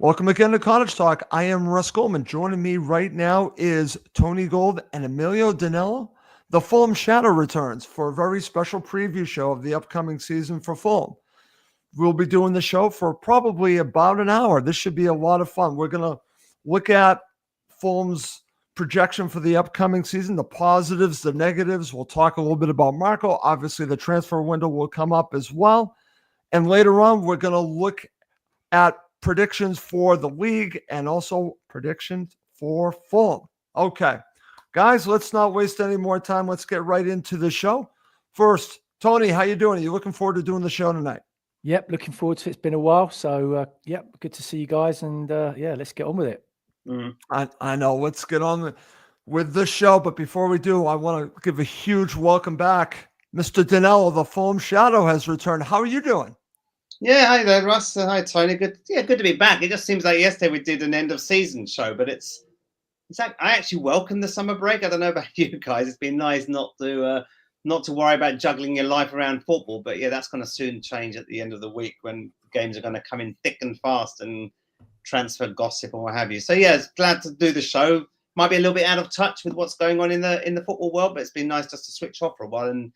Welcome again to Cottage Talk. I am Russ Goldman. Joining me right now is Tony Gold and Emilio Danello. The Fulham Shadow returns for a very special preview show of the upcoming season for Fulham. We'll be doing the show for probably about an hour. This should be a lot of fun. We're going to look at Fulham's projection for the upcoming season, the positives, the negatives. We'll talk a little bit about Marco. Obviously, the transfer window will come up as well. And later on, we're going to look at predictions for the league and also predictions for Fulham. Okay, guys, let's not waste any more time. Let's get right into the show. First, Tony, how you doing? Are you looking forward to doing the show tonight? Yep, looking forward to it. It's been a while. So, good to see you guys. And, let's get on with it. I know. Let's get on with the show. But before we do, I want to give a huge welcome back. Mr. Danello, the Fulham Shadow has returned. How are you doing? Yeah, hi there, Russ. Hi, Tony. Good to be back. It just seems like yesterday we did an end of season show, but it's like I actually welcome the summer break. I don't know about you guys. It's been nice not to worry about juggling your life around football. But yeah, that's going to soon change at the end of the week when games are going to come in thick and fast and transfer gossip and what have you. So yeah, it's glad to do the show. Might be a little bit out of touch with what's going on in the football world, but it's been nice just to switch off for a while. And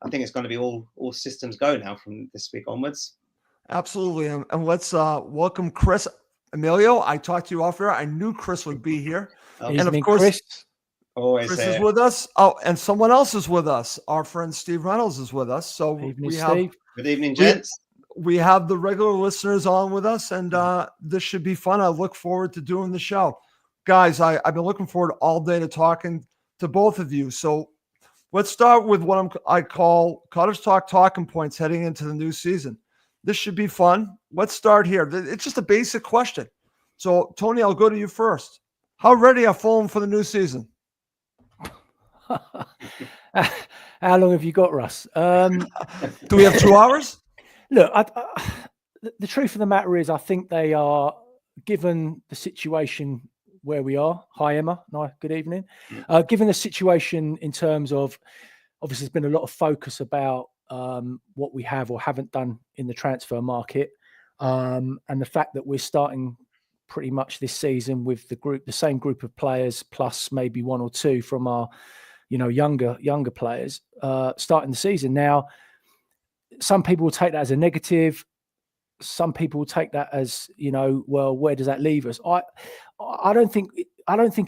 I think it's going to be all systems go now from this week onwards. Absolutely. And let's welcome Chris. Emilio, I talked to you off air. I knew Chris would be here. And of course, Chris is with us. Oh, and someone else is with us. Our friend Steve Reynolds is with us. So Good evening, gents. We have the regular listeners on with us, and this should be fun. I look forward to doing the show. Guys, I've been looking forward all day to talking to both of you. So let's start with what I call Cottage Talk talking points heading into the new season. This should be fun. Let's start here. It's just a basic question. So, Tony, I'll go to you first. How ready are Fulham for the new season? How long have you got, Russ? Do we have 2 hours? Look, the truth of the matter is I think they are, given the situation where we are. Hi, Emma. No, good evening. Given the situation in terms of, obviously, there's been a lot of focus about what we have or haven't done in the transfer market, and the fact that we're starting pretty much this season with the same group of players plus maybe 1 or 2 from our younger players starting the season. Now, some people will take that as a negative. Some people will take that as, well, where does that leave us? I don't think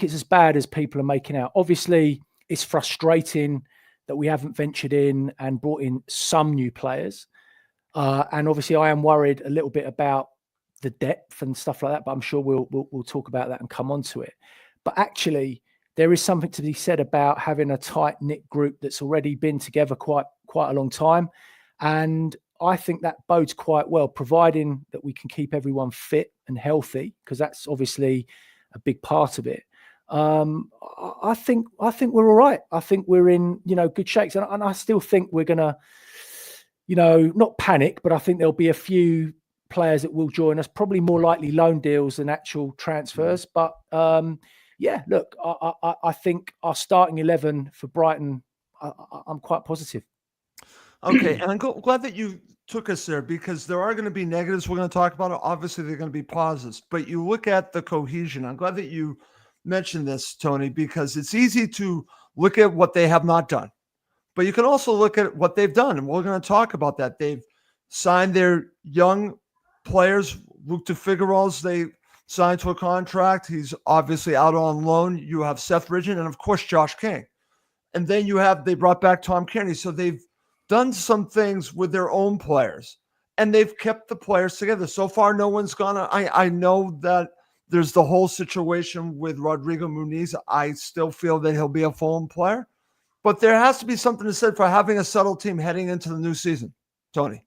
it's as bad as people are making out. Obviously, it's frustrating that we haven't ventured in and brought in some new players. And obviously I am worried a little bit about the depth and stuff like that, but I'm sure we'll talk about that and come on to it. But actually, there is something to be said about having a tight-knit group that's already been together quite a long time. And I think that bodes quite well, providing that we can keep everyone fit and healthy, because that's obviously a big part of it. I think we're all right. I think we're in, good shapes. And I still think we're going to, not panic, but I think there'll be a few players that will join us, probably more likely loan deals than actual transfers. But look, I think our starting 11 for Brighton, I'm quite positive. Okay. And I'm glad that you took us there, because there are going to be negatives we're going to talk about. Obviously, they're going to be positives, but you look at the cohesion. I'm glad that you mentioned this, Tony, because it's easy to look at what they have not done, but you can also look at what they've done. And we're going to talk about that. They've signed their young players. Luke de Figueroa's they signed to a contract. He's obviously out on loan. You have Seth Ridgen and of course, Josh King. And then they brought back Tom Kearney. So they've done some things with their own players and they've kept the players together. So far, no one's gonna, I know that there's the whole situation with Rodrigo Muniz. I still feel that he'll be a Fulham player, but there has to be something to say for having a settled team heading into the new season. Tony.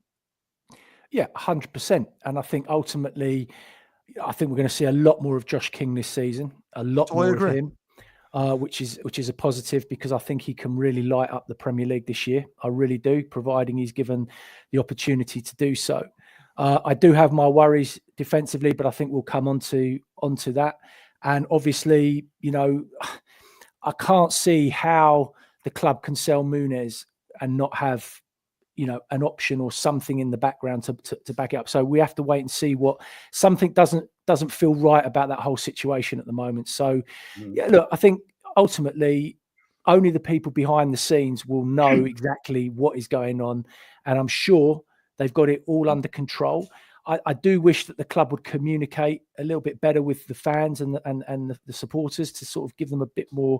Yeah, 100%. And I think ultimately, we're going to see a lot more of Josh King this season, a lot more of him, which is a positive, because I think he can really light up the Premier League this year. I really do, providing he's given the opportunity to do so. I do have my worries defensively, but I think we'll come onto that. And obviously, I can't see how the club can sell Muniz and not have, an option or something in the background to back it up. So we have to wait and see what something doesn't feel right about that whole situation at the moment. So yeah, look, I think ultimately only the people behind the scenes will know exactly what is going on, and I'm sure they've got it all under control. I do wish that the club would communicate a little bit better with the fans and the supporters to sort of give them a bit more,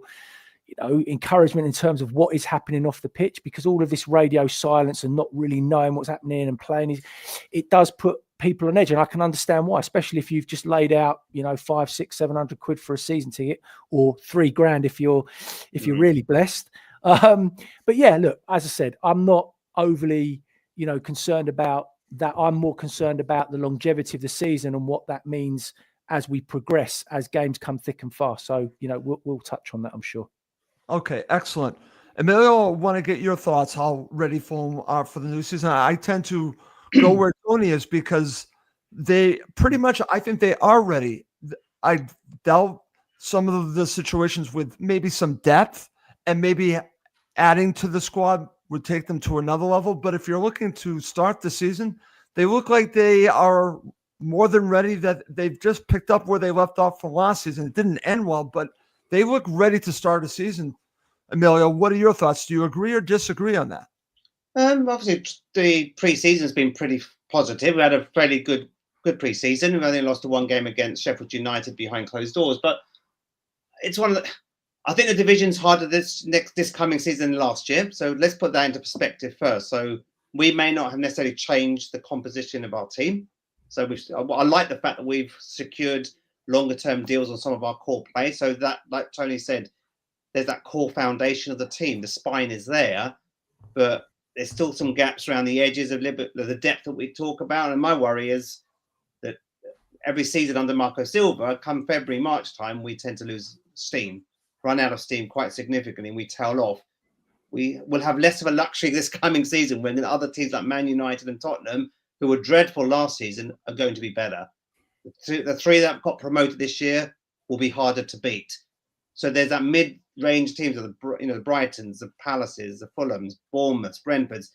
encouragement in terms of what is happening off the pitch, because all of this radio silence and not really knowing what's happening and playing it does put people on edge. And I can understand why, especially if you've just laid out, 500, 600, 700 quid for a season ticket, or $3,000 if you're really blessed. But yeah, look, as I said, I'm not overly, concerned about that. I'm more concerned about the longevity of the season and what that means as we progress, as games come thick and fast. So, we'll touch on that, I'm sure. Okay, excellent. Emilio, I want to get your thoughts. How ready Fulham are for the new season? I tend to go where Tony is, because they pretty much, I think they are ready. I doubt some of the situations with maybe some depth and maybe adding to the squad would take them to another level. But if you're looking to start the season, they look like they are more than ready, that they've just picked up where they left off from last season. It didn't end well, but they look ready to start a season. Emilio, what are your thoughts? Do you agree or disagree on that? Obviously, the pre-season has been pretty positive. We had a fairly good pre-season. We've only lost to one game against Sheffield United behind closed doors, but it's one of the. I think the division's harder this coming season than last year. So let's put that into perspective first. So we may not have necessarily changed the composition of our team. So I like the fact that we've secured longer-term deals on some of our core players. So that, like Tony said, there's that core foundation of the team. The spine is there, but there's still some gaps around the edges of the depth that we talk about. And my worry is that every season under Marco Silva, come February, March time, we tend to lose steam, run out of steam quite significantly, and we tail off. We will have less of a luxury this coming season when other teams like Man United and Tottenham, who were dreadful last season, are going to be better. The three that got promoted this year will be harder to beat. So there's that mid-range teams of the Brightons, the Palaces, the Fulhams, Bournemouths, Brentfords.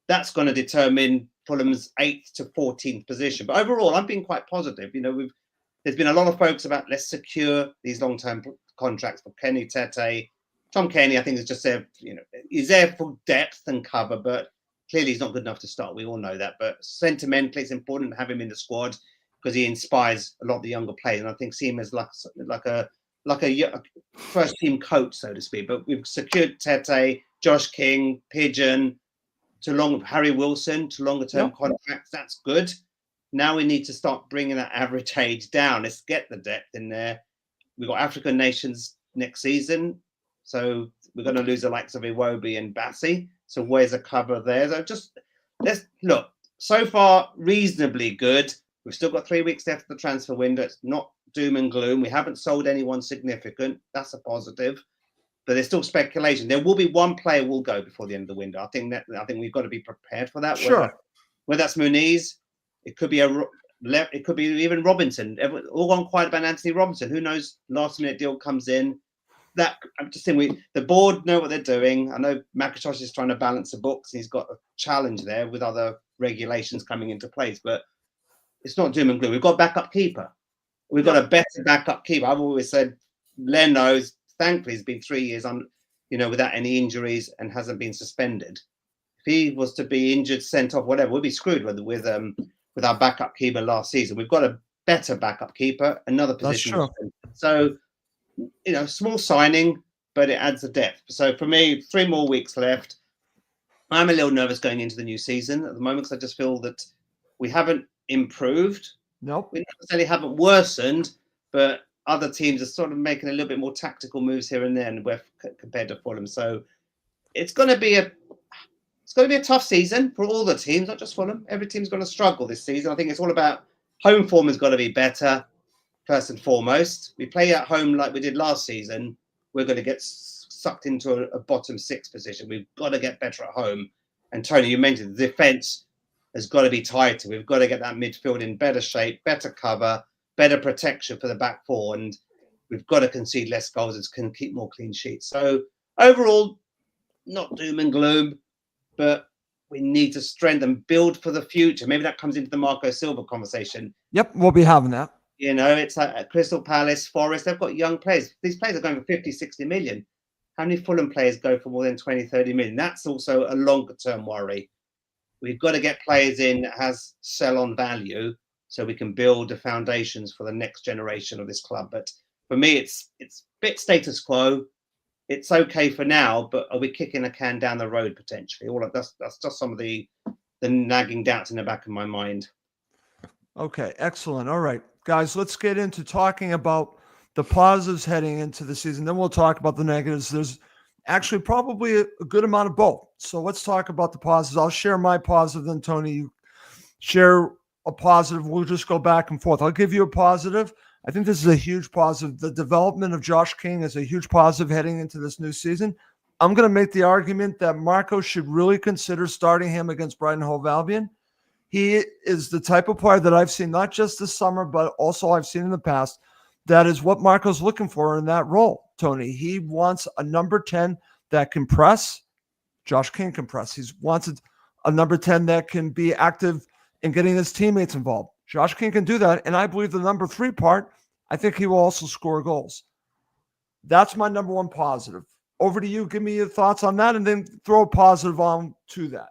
That's going to determine Fulham's 8th to 14th position. But overall, I'm being quite positive. There's been a lot of focus about let's secure these long-term contracts for Kenny Tete. Tom Kenny, I think, is just there. He's there for depth and cover, but clearly he's not good enough to start. We all know that. But sentimentally, it's important to have him in the squad because he inspires a lot of the younger players, and I think see him as like a first team coach, so to speak. But we've secured Tete, Josh King, Pigeon, Harry Wilson to longer term contracts. That's good. Now we need to start bringing that average age down. Let's get the depth in there. We've got African nations next season, so we're going to lose the likes of Iwobi and Bassi. So where's the cover there? So let's look. So far, reasonably good. We've still got 3 weeks left of the transfer window. It's not doom and gloom. We haven't sold anyone significant. That's a positive. But there's still speculation. There will be one player will go before the end of the window. I think we've got to be prepared for that. Sure. Whether that's Muniz, it could be even Robinson. All gone quiet about Anthony Robinson. Who knows? Last minute deal comes in. I'm just saying the board know what they're doing. I know Makachosh is trying to balance the books. He's got a challenge there with other regulations coming into place, but it's not doom and gloom. We've got a backup keeper. We've got a better backup keeper. I've always said Leno's, thankfully, has been 3 years without any injuries and hasn't been suspended. If he was to be injured, sent off, whatever, we'd be screwed with our backup keeper last season. We've got a better backup keeper, another position. That's true. So, small signing, but it adds the depth. So for me, 3 more weeks left. I'm a little nervous going into the new season at the moment because I just feel that we haven't improved. Nope. We necessarily haven't worsened, but other teams are sort of making a little bit more tactical moves here and there, and compared to Fulham. So it's going to be a tough season for all the teams, not just Fulham. Every team's going to struggle this season. I think it's all about home form has got to be better, first and foremost. We play at home like we did last season. We're going to get sucked into a bottom 6 position. We've got to get better at home. And Tony, you mentioned the defence has got to be tighter. We've got to get that midfield in better shape, better cover, better protection for the back four, and we've got to concede less goals and can keep more clean sheets. So overall, not doom and gloom, but we need to strengthen, build for the future. Maybe that comes into the Marco Silva conversation. Yep, we'll be having that. You know, it's like at Crystal Palace, Forest, they've got young players. These players are going for 50, 60 million. How many Fulham players go for more than 20, 30 million? That's also a longer term worry. We've got to get players in that has sell on value so we can build the foundations for the next generation of this club. But for me, it's a bit status quo. It's okay for now, but are we kicking a can down the road potentially? All of that's just some of the nagging doubts in the back of my mind. Okay, excellent. All right, guys, let's get into talking about the positives heading into the season. Then we'll talk about the negatives. There's actually probably a good amount of both. So let's talk about the positives. I'll share my positive, then Tony, you share a positive. We'll just go back and forth. I'll give you a positive. I think this is a huge positive. The development of Josh King is a huge positive heading into this new season. I'm going to make the argument that Marco should really consider starting him against Brighton Hove Albion. He is the type of player that I've seen, not just this summer, but also I've seen in the past. That is what Marco's looking for in that role, Tony. He wants a number 10 that can press. Josh King can press. He's wanted a number 10 that can be active in getting his teammates involved. Josh King can do that. And I believe the number 3 part, I think he will also score goals. That's my number 1 positive. Over to you. Give me your thoughts on that and then throw a positive on to that.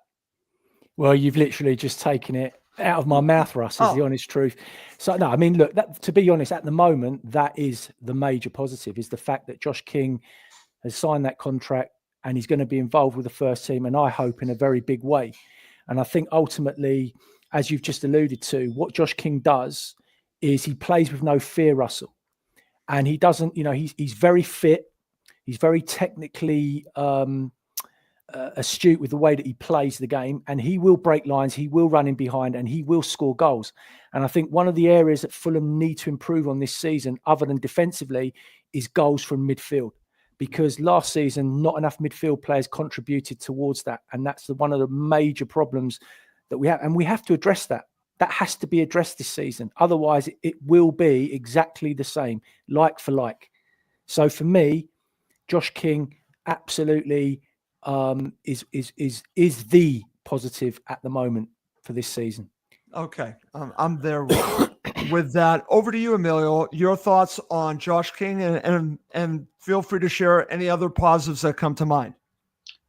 Well, you've literally just taken it out of my mouth, Russ, is the honest truth. So, no, I mean, look, to be honest, at the moment, that is the major positive, is the fact that Josh King has signed that contract and he's going to be involved with the first team, and I hope in a very big way. And I think ultimately, as you've just alluded to, what Josh King does is he plays with no fear, Russell. And he doesn't, he's very fit. He's very technically astute with the way that he plays the game, and he will break lines, he will run in behind, and he will score goals. And I think one of the areas that Fulham need to improve on this season, other than defensively, is goals from midfield. Because last season, not enough midfield players contributed towards that. And that's one of the major problems that we have. And we have to address that. That has to be addressed this season. Otherwise, it will be exactly the same, like for like. So for me, Josh King absolutely is the positive at the moment for this season. Okay, I'm there with that. Over to you, Emilio. Your thoughts on Josh King, and feel free to share any other positives that come to mind.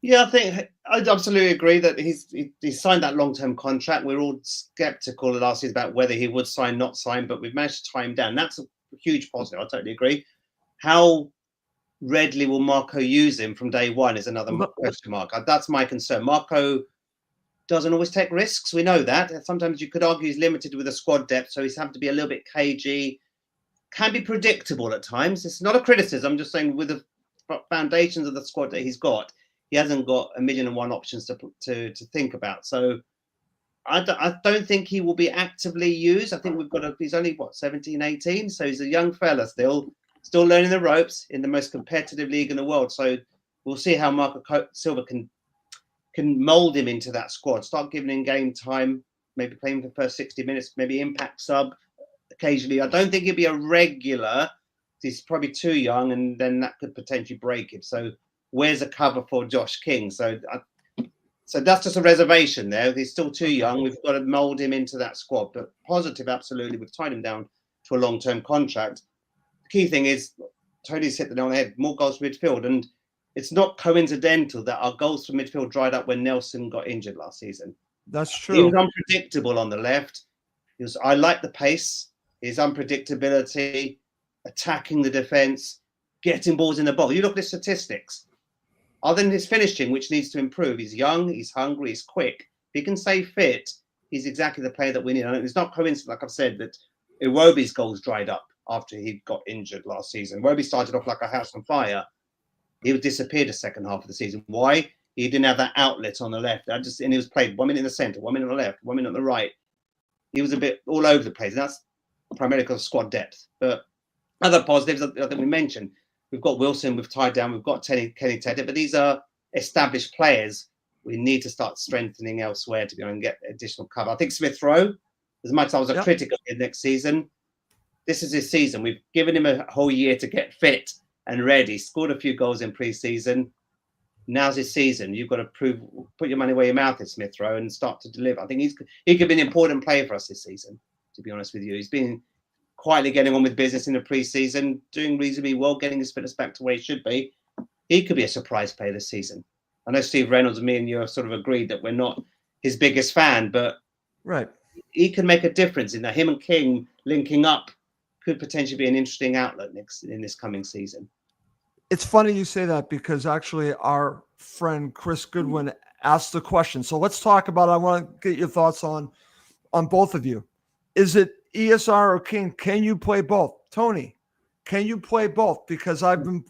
Yeah, I think I absolutely agree that he signed that long-term contract. We're all skeptical last year about whether he would sign, not sign, but we've managed to tie him down. That's a huge positive. I totally agree. How readily will Marco use him from day one is another question mark. That's my concern. Marco doesn't always take risks. We know that. Sometimes you could argue he's limited with the squad depth, so he's having to be a little bit cagey. Can be predictable at times. It's not a criticism. I'm just saying with the foundations of the squad that he's got, he hasn't got a million and one options to think about. So I don't think he will be actively used. I think he's only, 17, 18? So he's a young fella still learning the ropes in the most competitive league in the world. So we'll see how Marco Silva can mold him into that squad, start giving him game time, maybe playing for the first 60 minutes, maybe impact sub occasionally. I don't think he'll be a regular. He's probably too young, and then that could potentially break him. So where's a cover for Josh King? So that's just a reservation there. He's still too young. We've got to mold him into that squad. But positive, absolutely. We've tied him down to a long-term contract. The key thing is, Tony's hit the nail on the head, more goals from midfield. And it's not coincidental that our goals from midfield dried up when Nelson got injured last season. That's true. He was unpredictable on the left. I like the pace, his unpredictability, attacking the defence, getting balls in the box. You look at his statistics. Other than his finishing, which needs to improve, he's young, he's hungry, he's quick. If he can stay fit, he's exactly the player that we need. And it's not coincidence, like I've said, that Iwobi's goals dried up after he got injured last season. Iwobi started off like a house on fire. He disappeared the second half of the season. Why? He didn't have that outlet on the left. And he was played 1 minute in the centre, 1 minute on the left, 1 minute on the right. He was a bit all over the place. And that's primarily because of squad depth. But other positives that we mentioned, we've got Wilson, we've tied down, we've got Kenny Tedder, but these are established players. We need to start strengthening elsewhere to be able to get additional cover. I think Smith Rowe, as much as I was a critic of him next season, this is his season. We've given him a whole year to get fit and ready. Scored a few goals in pre-season. now's his season. You've got to put your money where your mouth is, Smith Rowe, and start to deliver. I think he could be an important player for us this season, to be honest with you. He's been quietly getting on with business in the pre-season, doing reasonably well, getting his fitness back to where he should be. He could be a surprise player this season. I know Steve Reynolds and me and you have sort of agreed that we're not his biggest fan, but right, he can make a difference in that. Him and King linking up could potentially be an interesting outlet in this coming season. It's funny you say that because actually our friend Chris Goodwin asked the question. So let's talk about it. I want to get your thoughts on both of you. Is it ESR or King? Can you play both? Tony, can you play both? Because I've been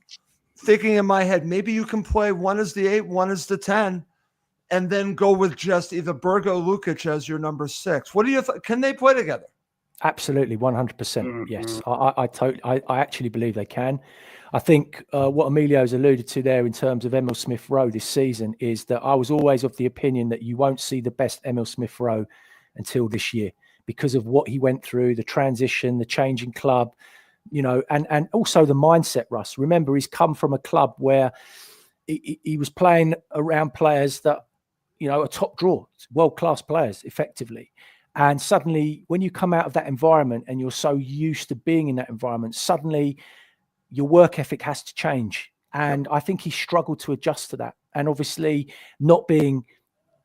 thinking in my head, maybe you can play one as the 8, one as the 10, and then go with just either Berger or Lukic as your number 6. What do you can they play together? Absolutely, 100%. Yes, I actually believe they can. I think what Emilio's alluded to there in terms of Emil Smith Rowe this season is that I was always of the opinion that you won't see the best Emil Smith Rowe until this year because of what he went through, the transition, the change in club, and also the mindset, Russ. Remember, he's come from a club where he was playing around players that, are top draw, world-class players, effectively. And suddenly, when you come out of that environment and you're so used to being in that environment, suddenly your work ethic has to change. And I think he struggled to adjust to that. And obviously, not being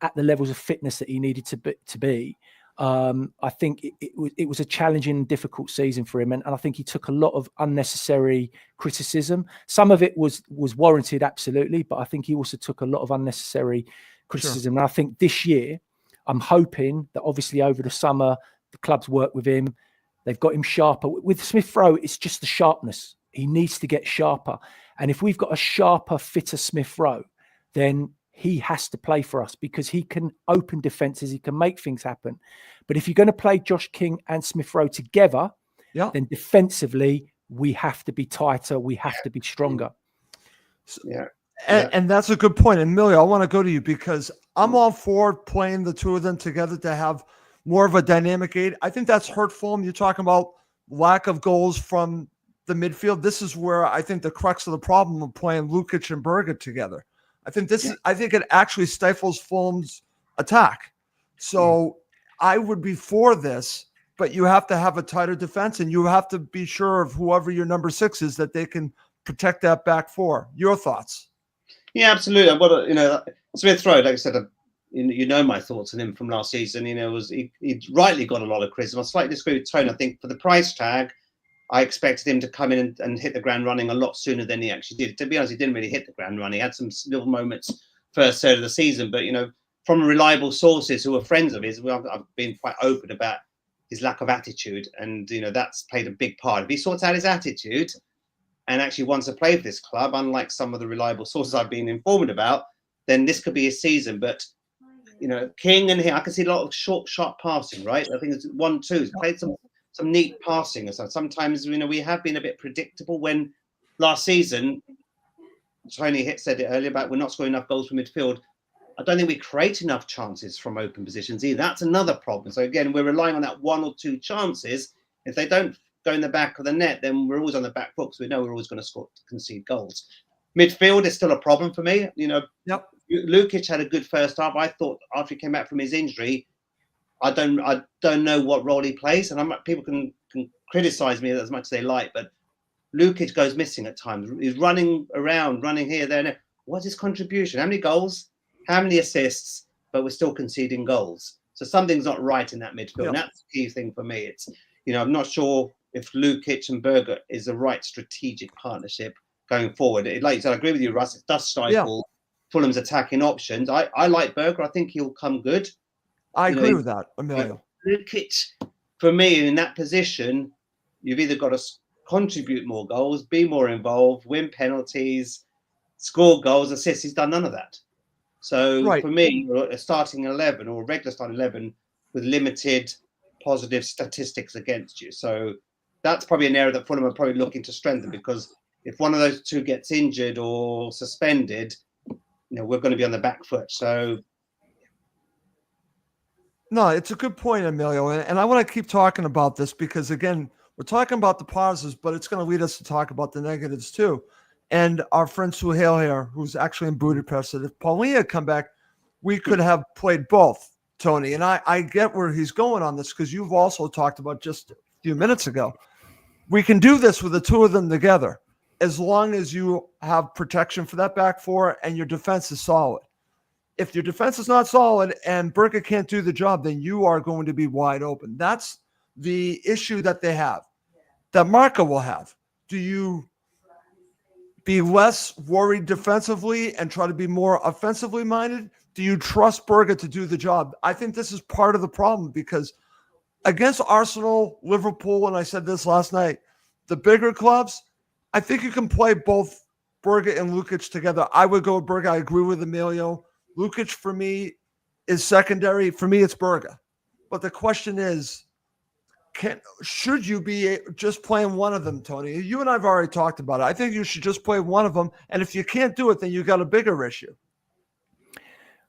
at the levels of fitness that he needed to be, I think it was a challenging and difficult season for him. And I think he took a lot of unnecessary criticism. Some of it was warranted, absolutely. But I think he also took a lot of unnecessary criticism. Sure. And I think this year, I'm hoping that obviously over the summer, the clubs work with him. They've got him sharper. With Smith Rowe, it's just the sharpness. He needs to get sharper. And if we've got a sharper, fitter Smith Rowe, then he has to play for us because he can open defenses. He can make things happen. But if you're going to play Josh King and Smith Rowe together, then defensively, we have to be tighter. We have to be stronger. And that's a good point. And Emilio, I want to go to you because I'm all for playing the two of them together to have more of a dynamic 8. I think that's hurtful. You're talking about lack of goals from the midfield. This is where I think the crux of the problem of playing Lukic and Berger together. I think I think it actually stifles Fulham's attack. So I would be for this, but you have to have a tighter defense and you have to be sure of whoever your number 6 is that they can protect that back 4. Your thoughts? Yeah, absolutely. Smith Rowe, like I said, my thoughts on him from last season. He rightly got a lot of criticism. I slightly disagree with Tony. I think for the price tag, I expected him to come in and hit the ground running a lot sooner than he actually did. To be honest, he didn't really hit the ground running. He had some little moments first third of the season, but from reliable sources who are friends of his, I've been quite open about his lack of attitude, and that's played a big part. If he sorts out his attitude and actually wants to play for this club, unlike some of the reliable sources I've been informed about, then this could be his season. But King and him, I can see a lot of short, sharp passing. Right, I think it's 1-2. He's played some neat passing, and so sometimes we have been a bit predictable. When last season, Tony said it earlier about we're not scoring enough goals from midfield. I don't think we create enough chances from open positions either. That's another problem. So again, we're relying on that 1 or 2 chances. If they don't go in the back of the net, then we're always on the back foot because we know we're always going to concede goals. Midfield is still a problem for me. Lukic had a good first half. I thought after he came back from his injury, I don't know what role he plays, and people can criticize me as much as they like, but Lukic goes missing at times. He's running around, running here, there, and what's his contribution? How many goals? How many assists? But we're still conceding goals. So something's not right in that midfield. And that's the key thing for me. It's I'm not sure if Lukic and Berger is the right strategic partnership going forward. Like you said, I agree with you, Russ. It does stifle Fulham's attacking options. I like Berger. I think he'll come good. I agree with that, Emilio. Lukic, for me, in that position, you've either got to contribute more goals, be more involved, win penalties, score goals, assists. He's done none of that. So for me, a starting 11 or a regular starting 11 with limited positive statistics against you. So that's probably an area that Fulham are probably looking to strengthen, because if one of those two gets injured or suspended, we're going to be on the back foot. So no, it's a good point, Emilio. And I want to keep talking about this because, again, we're talking about the positives, but it's going to lead us to talk about the negatives too. And our friend Suhail here, who's actually in Budapest, said if Paulinho had come back, we could have played both, Tony. And I get where he's going on this, because you've also talked about just a few minutes ago. We can do this with the two of them together, as long as you have protection for that back four and your defense is solid. If your defense is not solid and Berge can't do the job, then you are going to be wide open. That's the issue that they have, that Marco will have. Do you be less worried defensively and try to be more offensively minded? Do you trust Berge to do the job? I think this is part of the problem, because against Arsenal, Liverpool, and I said this last night, the bigger clubs, I think you can play both Berge and Lukic together. I would go with Berge. I agree with Emilio. Lukic, for me, is secondary. For me, it's Berge. But the question is, should you be just playing one of them, Tony? You and I have already talked about it. I think you should just play one of them. And if you can't do it, then you got a bigger issue.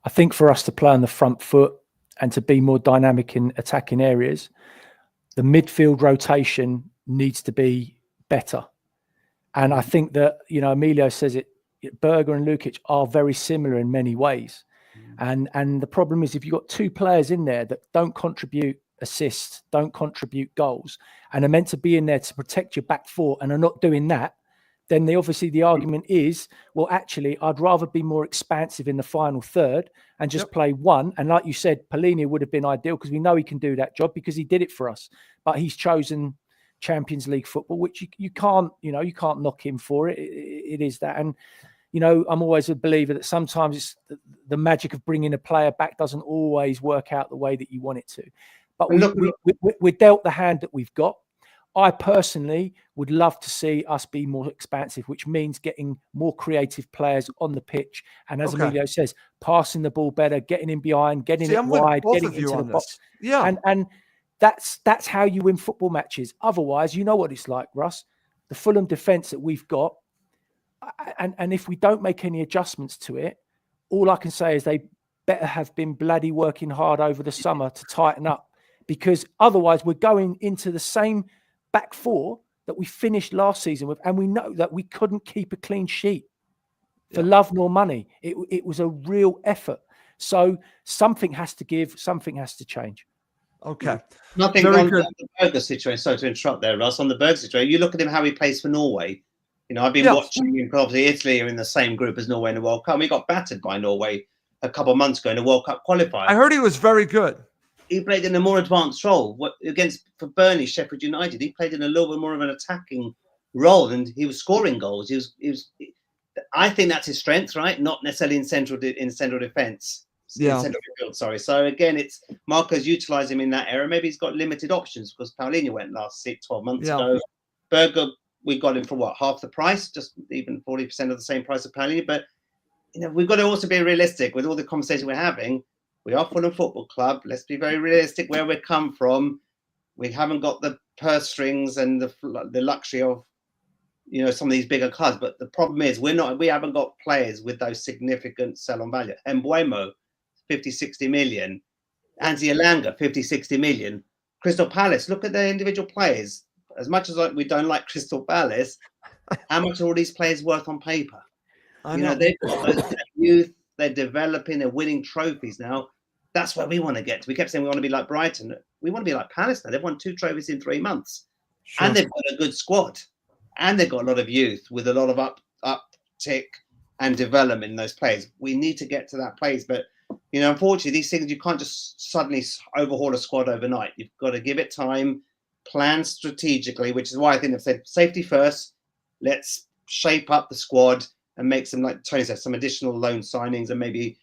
I think for us to play on the front foot and to be more dynamic in attacking areas, the midfield rotation needs to be better. And I think that, Emilio says it, Berge and Lukic are very similar in many ways. And the problem is, if you've got two players in there that don't contribute assists, don't contribute goals, and are meant to be in there to protect your back four and are not doing that, then the argument is, well, actually, I'd rather be more expansive in the final third and just play one. And like you said, Paulinho would have been ideal, because we know he can do that job because he did it for us. But he's chosen Champions League football, which you can't knock him for it. It is that. And, I'm always a believer that sometimes it's the magic of bringing a player back doesn't always work out the way that you want it to. But we're dealt the hand that we've got. I personally would love to see us be more expansive, which means getting more creative players on the pitch. And as Emilio says, passing the ball better, getting in behind, getting it wide, getting into the box. Yeah. And that's how you win football matches. Otherwise, you know what it's like, Russ. The Fulham defence that we've got, and if we don't make any adjustments to it, all I can say is they better have been bloody working hard over the summer to tighten up, because otherwise we're going into the same back four that we finished last season with, and we know that we couldn't keep a clean sheet for love nor money. It was a real effort. So something has to give, something has to change. Okay. Nothing on the Berge situation. Sorry to interrupt there, Russ. On the Berge situation, you look at him, how he plays for Norway. I've been watching him. Obviously, Italy are in the same group as Norway in the World Cup. We got battered by Norway a couple of months ago in the World Cup qualifier. I heard he was very good. He played in a more advanced role for Burnley, Sheffield United. He played in a little bit more of an attacking role, and he was scoring goals. I think that's his strength, right? Not necessarily in central defence. Yeah. In central midfield, sorry. So again, it's Marco's utilising him in that area. Maybe he's got limited options, because Paulinho went last 12 months ago. Berge, we got him for what, half the price, just even 40% of the same price of Paulinho. But we've got to also be realistic with all the conversation we're having. We are Fulham Football Club. Let's be very realistic where we come from. We haven't got the purse strings and the luxury of some of these bigger clubs. But the problem is we haven't got players with those significant sell-on value. Mbeumo, 50, 60 million. Anzi Elanga, 50, 60 million. Crystal Palace, look at their individual players. As much as we don't like Crystal Palace, how much are all these players worth on paper? They've got those youth, they're developing, they're winning trophies now. That's where we want to get to. We kept saying we want to be like Brighton. We want to be like Palace now. They've won 2 trophies in 3 months. Sure. And they've got a good squad. And they've got a lot of youth with a lot of uptick and development in those players. We need to get to that place. But, unfortunately, these things, you can't just suddenly overhaul a squad overnight. You've got to give it time, plan strategically, which is why I think they've said safety first. Let's shape up the squad and make some, like Tony said, some additional loan signings and maybe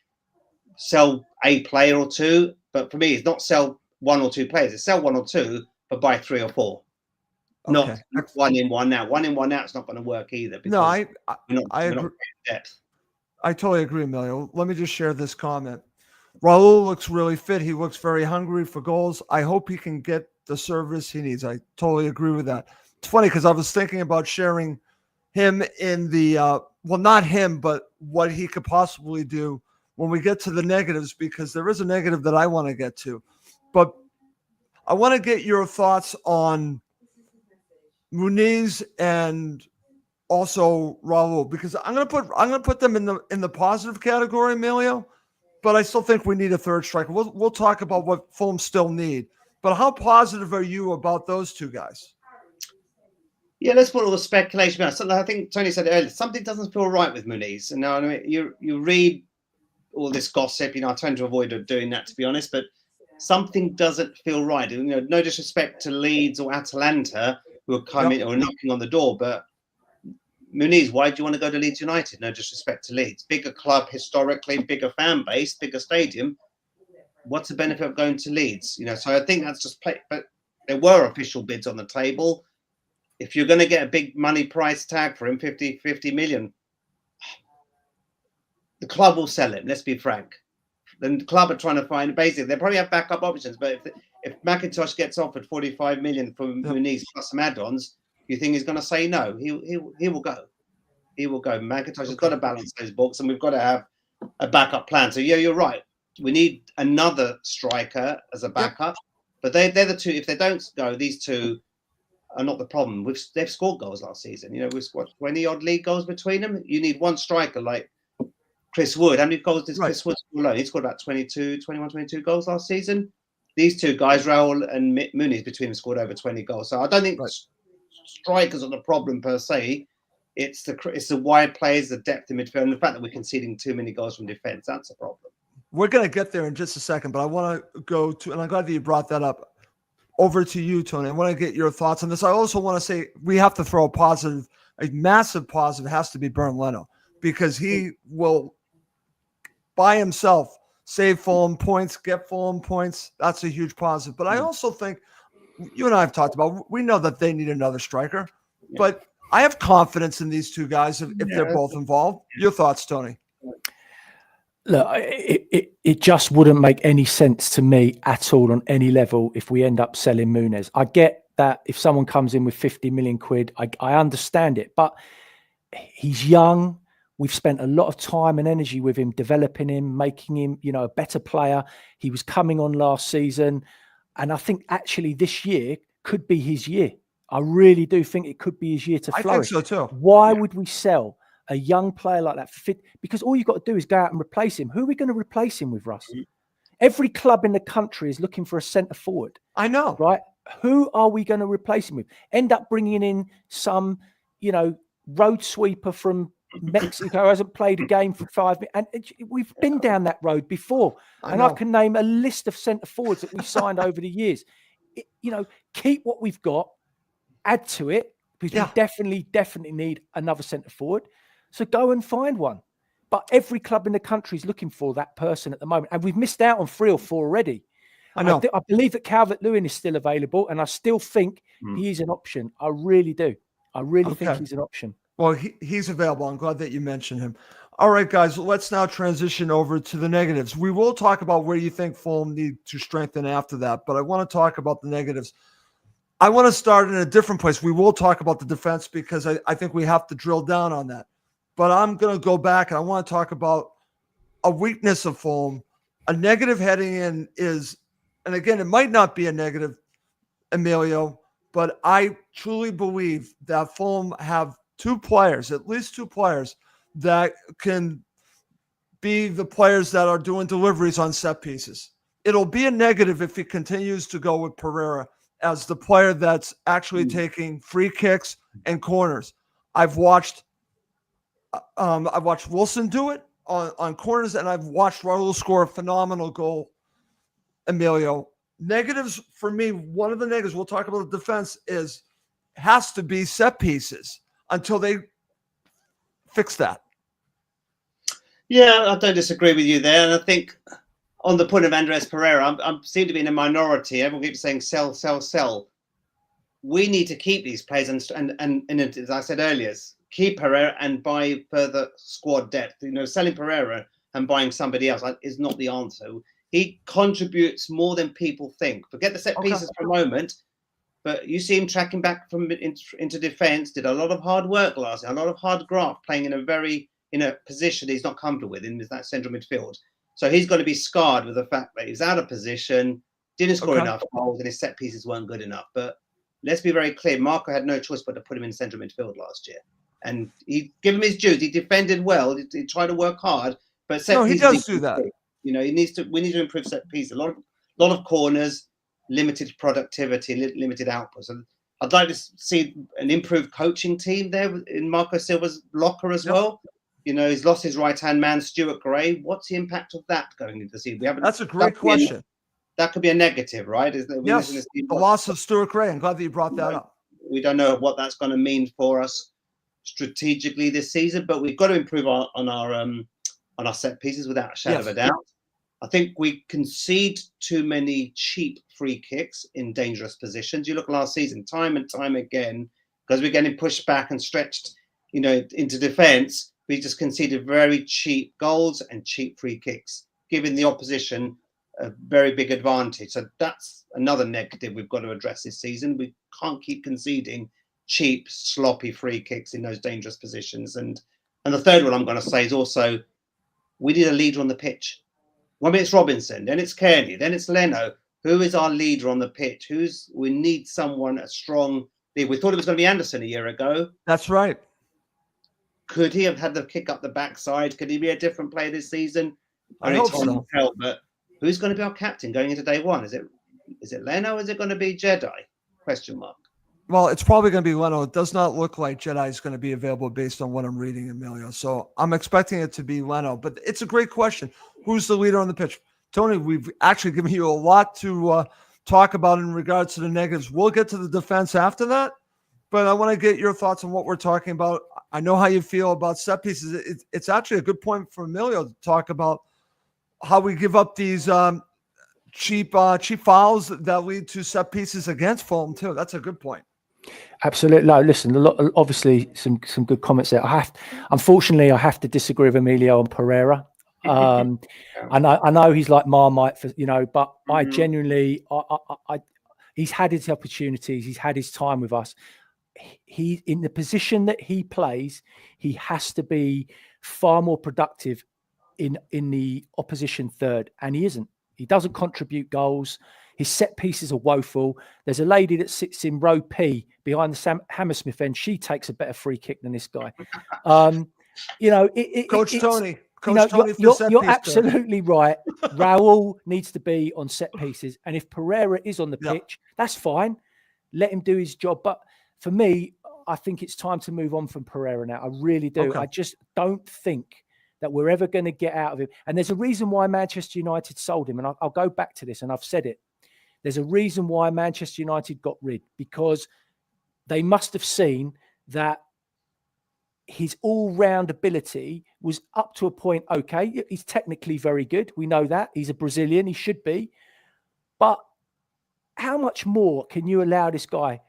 sell a player or two. But for me, it's not sell 1 or 2 players. It's sell 1 or 2, but buy 3 or 4. Okay. Not 1 in, 1 out. 1 in, 1 out is not going to work either. No, I agree. Depth. I totally agree, Emilio. Let me just share this comment. Raul looks really fit. He looks very hungry for goals. I hope he can get the service he needs. I totally agree with that. It's funny because I was thinking about sharing him in the well, not him, but what he could possibly do when we get to the negatives, because there is a negative that I want to get to. But I want to get your thoughts on Muniz and also Raul, because I'm gonna put them in the positive category, Emilio. But I still think we need a third striker. We'll talk about what Fulham still need. But how positive are you about those two guys? Yeah, let's put all the speculation out. So I think Tony said earlier, something doesn't feel right with Muniz. And now, I mean, you read all this gossip. I tend to avoid doing that, to be honest. But something doesn't feel right. No disrespect to Leeds or Atalanta who are coming or knocking on the door, but Muniz, why do you want to go to Leeds United? No disrespect to Leeds, bigger club historically, bigger fan base, bigger stadium. What's the benefit of going to Leeds? So I think that's just play. But there were official bids on the table. If you're going to get a big money price tag for him, 50 million, the club will sell him. Let's be frank. Then the club are trying to find, basically, they probably have backup options. But if McIntosh gets offered 45 million for Muniz plus some add-ons, you think he's going to say no? He will go. He will go. McIntosh has got to balance those books, and we've got to have a backup plan. So yeah, you're right. We need another striker as a backup. But they're the two. If they don't go, these two are not the problem. They've scored goals last season. We've scored 20-odd league goals between them. You need one striker like Chris Wood. How many goals did Chris Wood score alone? He scored about 22 goals last season. These two guys, Raul and Muniz, between them scored over 20 goals. So I don't think strikers are the problem per se. It's the wide players, the depth in midfield, and the fact that we're conceding too many goals from defence. That's a problem. We're going to get there in just a second, but I want to go to, and I'm glad that you brought that up, over to you, Tony. I want to get your thoughts on this. I also want to say we have to throw a massive positive has to be Bernd Leno, because he will, by himself, save Fulham points, get Fulham points. That's a huge positive. But I also think, you and I have talked about, we know that they need another striker, but I have confidence in these two guys if they're both involved. Your thoughts, Tony? Look, it just wouldn't make any sense to me at all on any level if we end up selling Muniz. I get that if someone comes in with 50 million quid, I understand it, but he's young. We've spent a lot of time and energy with him, developing him, making him, a better player. He was coming on last season. And I think actually this year could be his year. I really do think it could be his year to flourish. I think so too. Why would we sell a young player like that? Because all you've got to do is go out and replace him. Who are we going to replace him with, Russ? Every club in the country is looking for a centre forward. I know. Right? Who are we going to replace him with? End up bringing in some, road sweeper from Mexico who hasn't played a game for 5 minutes. And we've been down that road before. I can name a list of centre forwards that we've signed over the years. Keep what we've got, add to it, because we definitely need another centre forward. So go and find one. But every club in the country is looking for that person at the moment. And we've missed out on 3 or 4 already. I know. I believe that Calvert-Lewin is still available, and I still think he is an option. I really do. I really think he's an option. Well, he's available. I'm glad that you mentioned him. All right, guys, let's now transition over to the negatives. We will talk about where you think Fulham need to strengthen after that, but I want to talk about the negatives. I want to start in a different place. We will talk about the defense because I think we have to drill down on that. But I'm going to go back and I want to talk about a weakness of Fulham. A negative heading in is, and again, it might not be a negative, Emilio, but I truly believe that Fulham have at least two players that can be the players that are doing deliveries on set pieces. It'll be a negative if he continues to go with Pereira as the player that's actually taking free kicks and corners. I've watched Wilson do it on corners, and I've watched Raul score a phenomenal goal. Emilio, negatives for me, one of the negatives, we'll talk about the defense, has to be set pieces until they fix that. Yeah, I don't disagree with you there. And I think on the point of Andres Pereira, I seem to be in a minority. Everyone keeps saying sell, sell, sell. We need to keep these players and as I said earlier, keep Pereira and buy further squad depth. Selling Pereira and buying somebody else is not the answer. He contributes more than people think. Forget the set pieces for a moment, but you see him tracking back from into defence, did a lot of hard work last year, a lot of hard graft, playing in a position he's not comfortable with in that central midfield. So he's going to be scarred with the fact that he's out of position, didn't score enough goals, and his set pieces weren't good enough. But let's be very clear, Marco had no choice but to put him in central midfield last year. And he give him his dues. He defended well. He tried to work hard, but set he pieces does do that. You know, we need to improve set pieces. A lot of corners, limited productivity, limited output. So I'd like to see an improved coaching team there in Marco Silva's locker as well. You know, he's lost his right-hand man, Stuart Gray. What's the impact of that going into the season? That's a great question. That could be a negative, right? Yes, the loss of Stuart Gray. I'm glad that you brought that up. We don't know what that's going to mean for us strategically this season, but we've got to improve on our set pieces without a shadow of a doubt. I think we concede too many cheap free kicks in dangerous positions. You look last season, time and time again, because we're getting pushed back and stretched, you know, into defence. We just conceded very cheap goals and cheap free kicks, giving the opposition a very big advantage. So that's another negative we've got to address this season. We can't keep conceding cheap, sloppy free kicks in those dangerous positions. And the third one I'm going to say is also, we need a leader on the pitch. One minute it's Robinson, then it's Kearney, then it's Leno. Who is our leader on the pitch? We need someone, a strong leader. We thought it was going to be Anderson a year ago. That's right. Could he have had the kick up the backside? Could he be a different player this season? I hope so. Help, but who's going to be our captain going into day one? Is it Leno or is it going to be Jedi? Question mark. Well, it's probably going to be Leno. It does not look like Jedi is going to be available based on what I'm reading, Emilio. So I'm expecting it to be Leno. But it's a great question. Who's the leader on the pitch? Tony, we've actually given you a lot to talk about in regards to the negatives. We'll get to the defense after that. But I want to get your thoughts on what we're talking about. I know how you feel about set pieces. It's actually a good point for Emilio to talk about how we give up these cheap fouls that lead to set pieces against Fulham too. That's a good point. Absolutely. No, listen, obviously some good comments there. Unfortunately, I have to disagree with Emilio on Pereira. I know he's like Marmite for, you know, but I genuinely, he's had his opportunities. He's had his time with us. He, in the position that he plays, he has to be far more productive in the opposition third, and he isn't. He doesn't contribute goals. His set pieces are woeful. There's a lady that sits in row P behind the Hammersmith end. She takes a better free kick than this guy. You know, Coach Tony. You're absolutely right. Raul needs to be on set pieces, and if Pereira is on the pitch, that's fine. Let him do his job. But for me, I think it's time to move on from Pereira now. I really do. Okay. I just don't think that we're ever going to get out of him. And there's a reason why Manchester United sold him. And I'll go back to this, and I've said it. There's a reason why Manchester United got rid, because they must have seen that his all-round ability was up to a point. Okay, he's technically very good. We know that. He's a Brazilian. He should be. But how much more can you allow this guy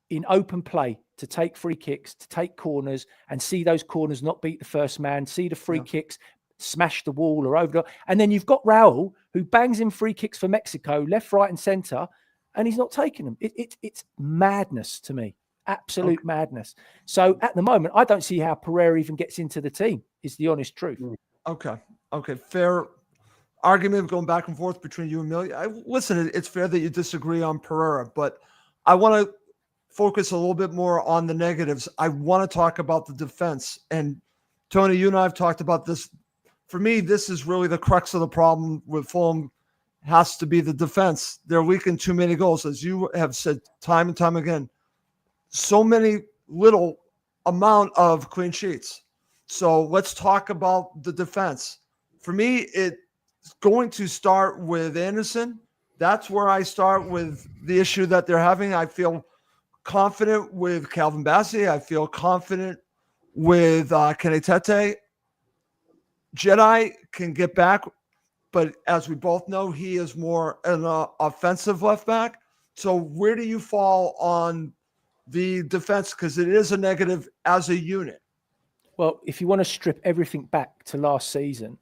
in open play to take free kicks, to take corners, and see those corners not beat the first man, see the free kicks smash the wall or over? And then you've got Raul, who bangs in free kicks for Mexico, left, right, and centre, and he's not taking them. It's madness to me. Absolute madness. So at the moment, I don't see how Pereira even gets into the team, is the honest truth. Okay. Fair argument going back and forth between you and Millie. Listen, it's fair that you disagree on Pereira, but I want to focus a little bit more on the negatives. I want to talk about the defense. And Tony, you and I have talked about this. For me, this is really the crux of the problem with Fulham. Has to be the defense. They're leaking too many goals, as you have said time and time again. So many little amount of clean sheets. So let's talk about the defense. For me, it's going to start with Anderson. That's where I start with the issue that they're having. I feel confident with Calvin Bassey. I feel confident with Kenny. Jedi can get back, but as we both know, he is more an offensive left back. So where do you fall on the defense? Because it is a negative as a unit. Well, if you want to strip everything back to last season,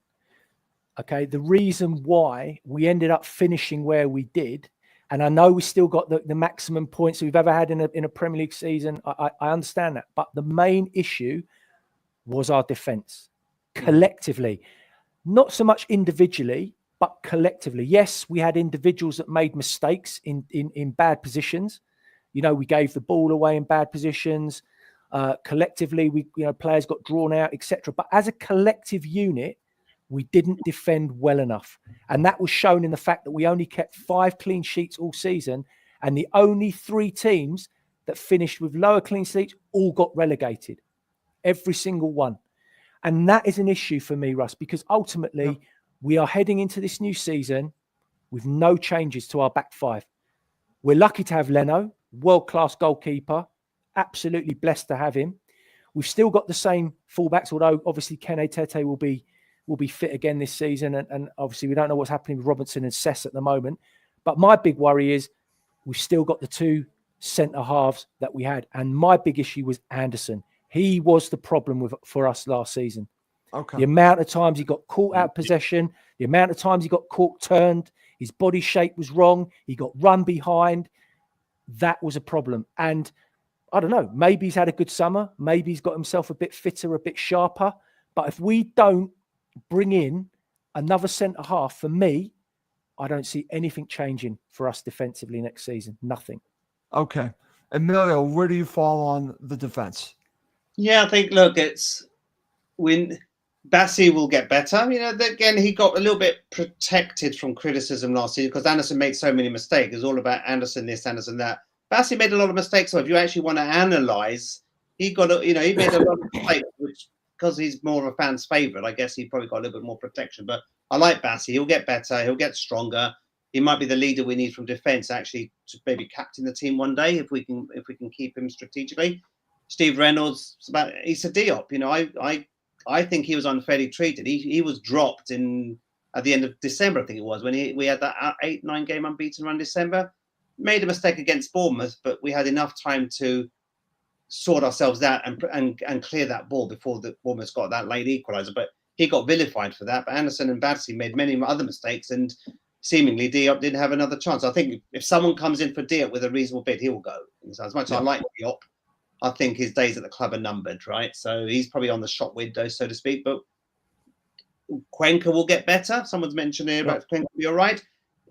okay, the reason why we ended up finishing where we did, and I know we still got the maximum points we've ever had in a Premier League season. I understand that. But the main issue was our defence. Collectively, not so much individually, but collectively. Yes, we had individuals that made mistakes in bad positions. You know, we gave the ball away in bad positions. Collectively, players got drawn out, etc. But as a collective unit, we didn't defend well enough. And that was shown in the fact that we only kept 5 clean sheets all season. And the only 3 teams that finished with lower clean sheets all got relegated. Every single one. And that is an issue for me, Russ, because ultimately we are heading into this new season with no changes to our back 5. We're lucky to have Leno, world-class goalkeeper. Absolutely blessed to have him. We've still got the same fullbacks, although obviously Ken Tete will be fit again this season. And obviously we don't know what's happening with Robinson and Sess at the moment. But my big worry is we've still got the 2 centre halves that we had. And my big issue was Anderson. He was the problem for us last season. Okay. The amount of times he got caught out of possession, the amount of times he got caught turned, his body shape was wrong, he got run behind. That was a problem. And I don't know, maybe he's had a good summer. Maybe he's got himself a bit fitter, a bit sharper. But if we don't bring in another centre half, for me, I don't see anything changing for us defensively next season. Nothing. Okay. Emilio, where do you fall on the defense? Yeah, I think, look, it's when Bassi will get better. Again, he got a little bit protected from criticism last year because Anderson made so many mistakes. It's all about Anderson this, Anderson that. Bassi made a lot of mistakes. So if you actually want to analyze, he made a lot of mistakes, which because he's more of a fan's favorite, I guess he probably got a little bit more protection. But I like Bassi. He'll get better. He'll get stronger. He might be the leader we need from defense, actually, to maybe captain the team one day if we can keep him strategically. Steve Reynolds, he's a Diop. I think he was unfairly treated. He was dropped at the end of December, I think it was, when we had that 8-9 game unbeaten run December. Made a mistake against Bournemouth, but we had enough time to sort ourselves out and clear that ball before the Bournemouth got that late equaliser. But he got vilified for that. But Anderson and Bassi made many other mistakes, and seemingly Diop didn't have another chance. I think if someone comes in for Diop with a reasonable bid, he will go. So as much as I like Diop, I think his days at the club are numbered, right? So he's probably on the shop window, so to speak. But Cuenca will get better. Someone's mentioned here about Cuenca will be all right.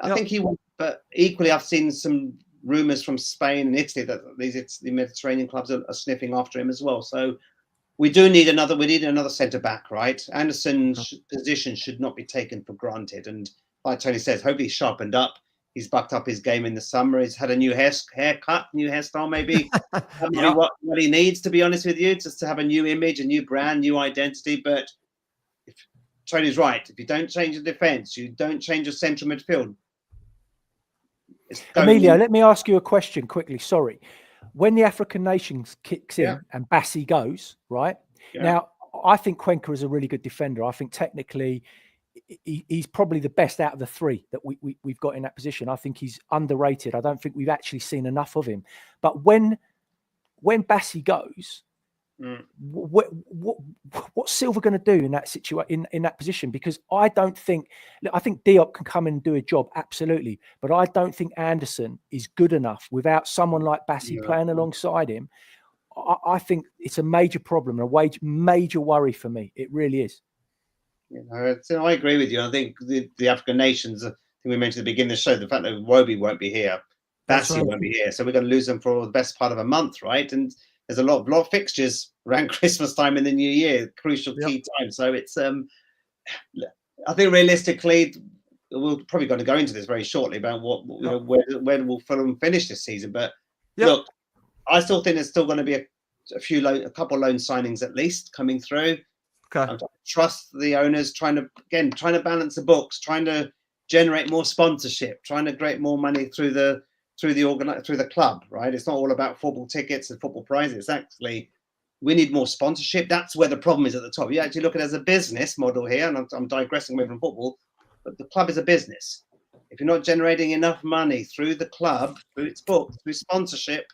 I think he will. But equally, I've seen some rumours from Spain and Italy that the Mediterranean clubs are sniffing after him as well. So we need another centre back, right? Anderson's position should not be taken for granted. And like Tony says, hopefully he's sharpened up. He's bucked up his game in the summer. He's had a new haircut, new hairstyle, maybe. What he needs, to be honest with you, just to have a new image, a new brand, new identity. But if Tony's right, if you don't change the defence, you don't change your central midfield. Emilio, let me ask you a question quickly. Sorry. When the African Nations kicks in and Bassi goes, right? Yeah. Now, I think Cuenca is a really good defender. I think technically he's probably the best out of the 3 that we've got in that position. I think he's underrated. I don't think we've actually seen enough of him. But when Bassi goes, what's Silva going to do in that situation, in that position? Because I think Diop can come in and do a job, absolutely, but I don't think Anderson is good enough without someone like Bassi playing alongside him. I think it's a major problem, a major worry for me. It really is. I agree with you. I think the African nations, I think we mentioned at the beginning of the show, the fact that Iwobi won't be here, Bassi won't be here, so we're going to lose them for the best part of a month, right? And there's a lot of fixtures around Christmas time and the New Year, crucial key time. So it's, I think realistically, we're probably going to go into this very shortly about where will Fulham finish this season. But look, I still think there's still going to be a couple of loan signings at least coming through. Okay. I trust the owners trying to balance the books, trying to generate more sponsorship, trying to create more money through the club, right? It's not all about football tickets and football prizes. It's actually, we need more sponsorship. That's where the problem is at the top. You actually look at it as a business model here, and I'm digressing away from football, but the club is a business. If you're not generating enough money through the club, through its books, through sponsorship,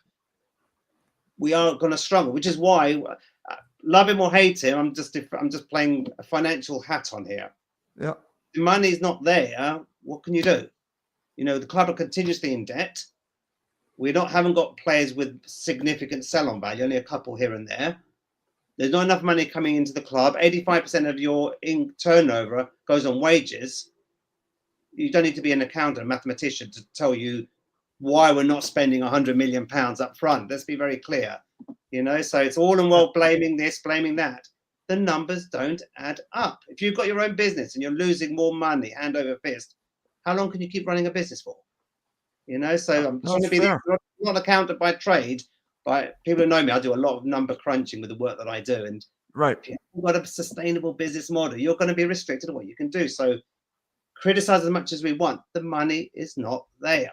we are going to struggle, which is why, love him or hate him, I'm just playing a financial hat on here. Yeah. The money's not there. What can you do? The club are continuously in debt. We haven't got players with significant sell-on value, only a couple here and there. There's not enough money coming into the club. 85% of your turnover goes on wages. You don't need to be an accountant, a mathematician to tell you why we're not spending £100 million up front. Let's be very clear. So it's all in well blaming this, blaming that. The numbers don't add up. If you've got your own business and you're losing more money hand over fist, how long can you keep running a business for? So I'm trying to be not accountant by trade, but people who know me, I do a lot of number crunching with the work that I do. And if you've got a sustainable business model, you're going to be restricted to what you can do. So criticize as much as we want. The money is not there.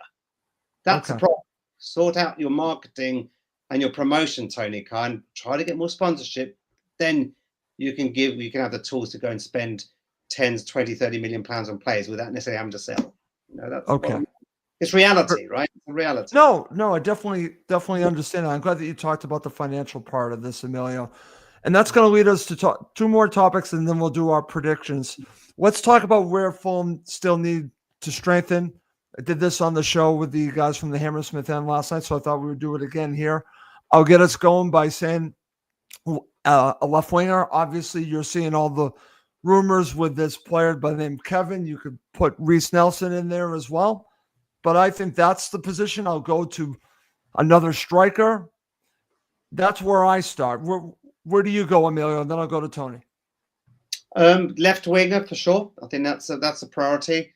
That's the problem. Sort out your marketing and your promotion, Tony Khan. Try to get more sponsorship. Then you can have the tools to go and spend 10, 20, 30 million pounds on players without necessarily having to sell. That's it's reality, right? It's a reality. No, I definitely understand that. I'm glad that you talked about the financial part of this, Emilio. And that's going to lead us to talk two more topics, and then we'll do our predictions. Let's talk about where Fulham still need to strengthen. I did this on the show with the guys from the Hammersmith end last night, so I thought we would do it again here. I'll get us going by saying a left winger. Obviously, you're seeing all the rumors with this player by the name Kevin. You could put Reece Nelson in there as well. But I think that's the position. I'll go to another striker. That's where I start. Where do you go, Emilio? And then I'll go to Tony. Left winger for sure. I think that's a priority.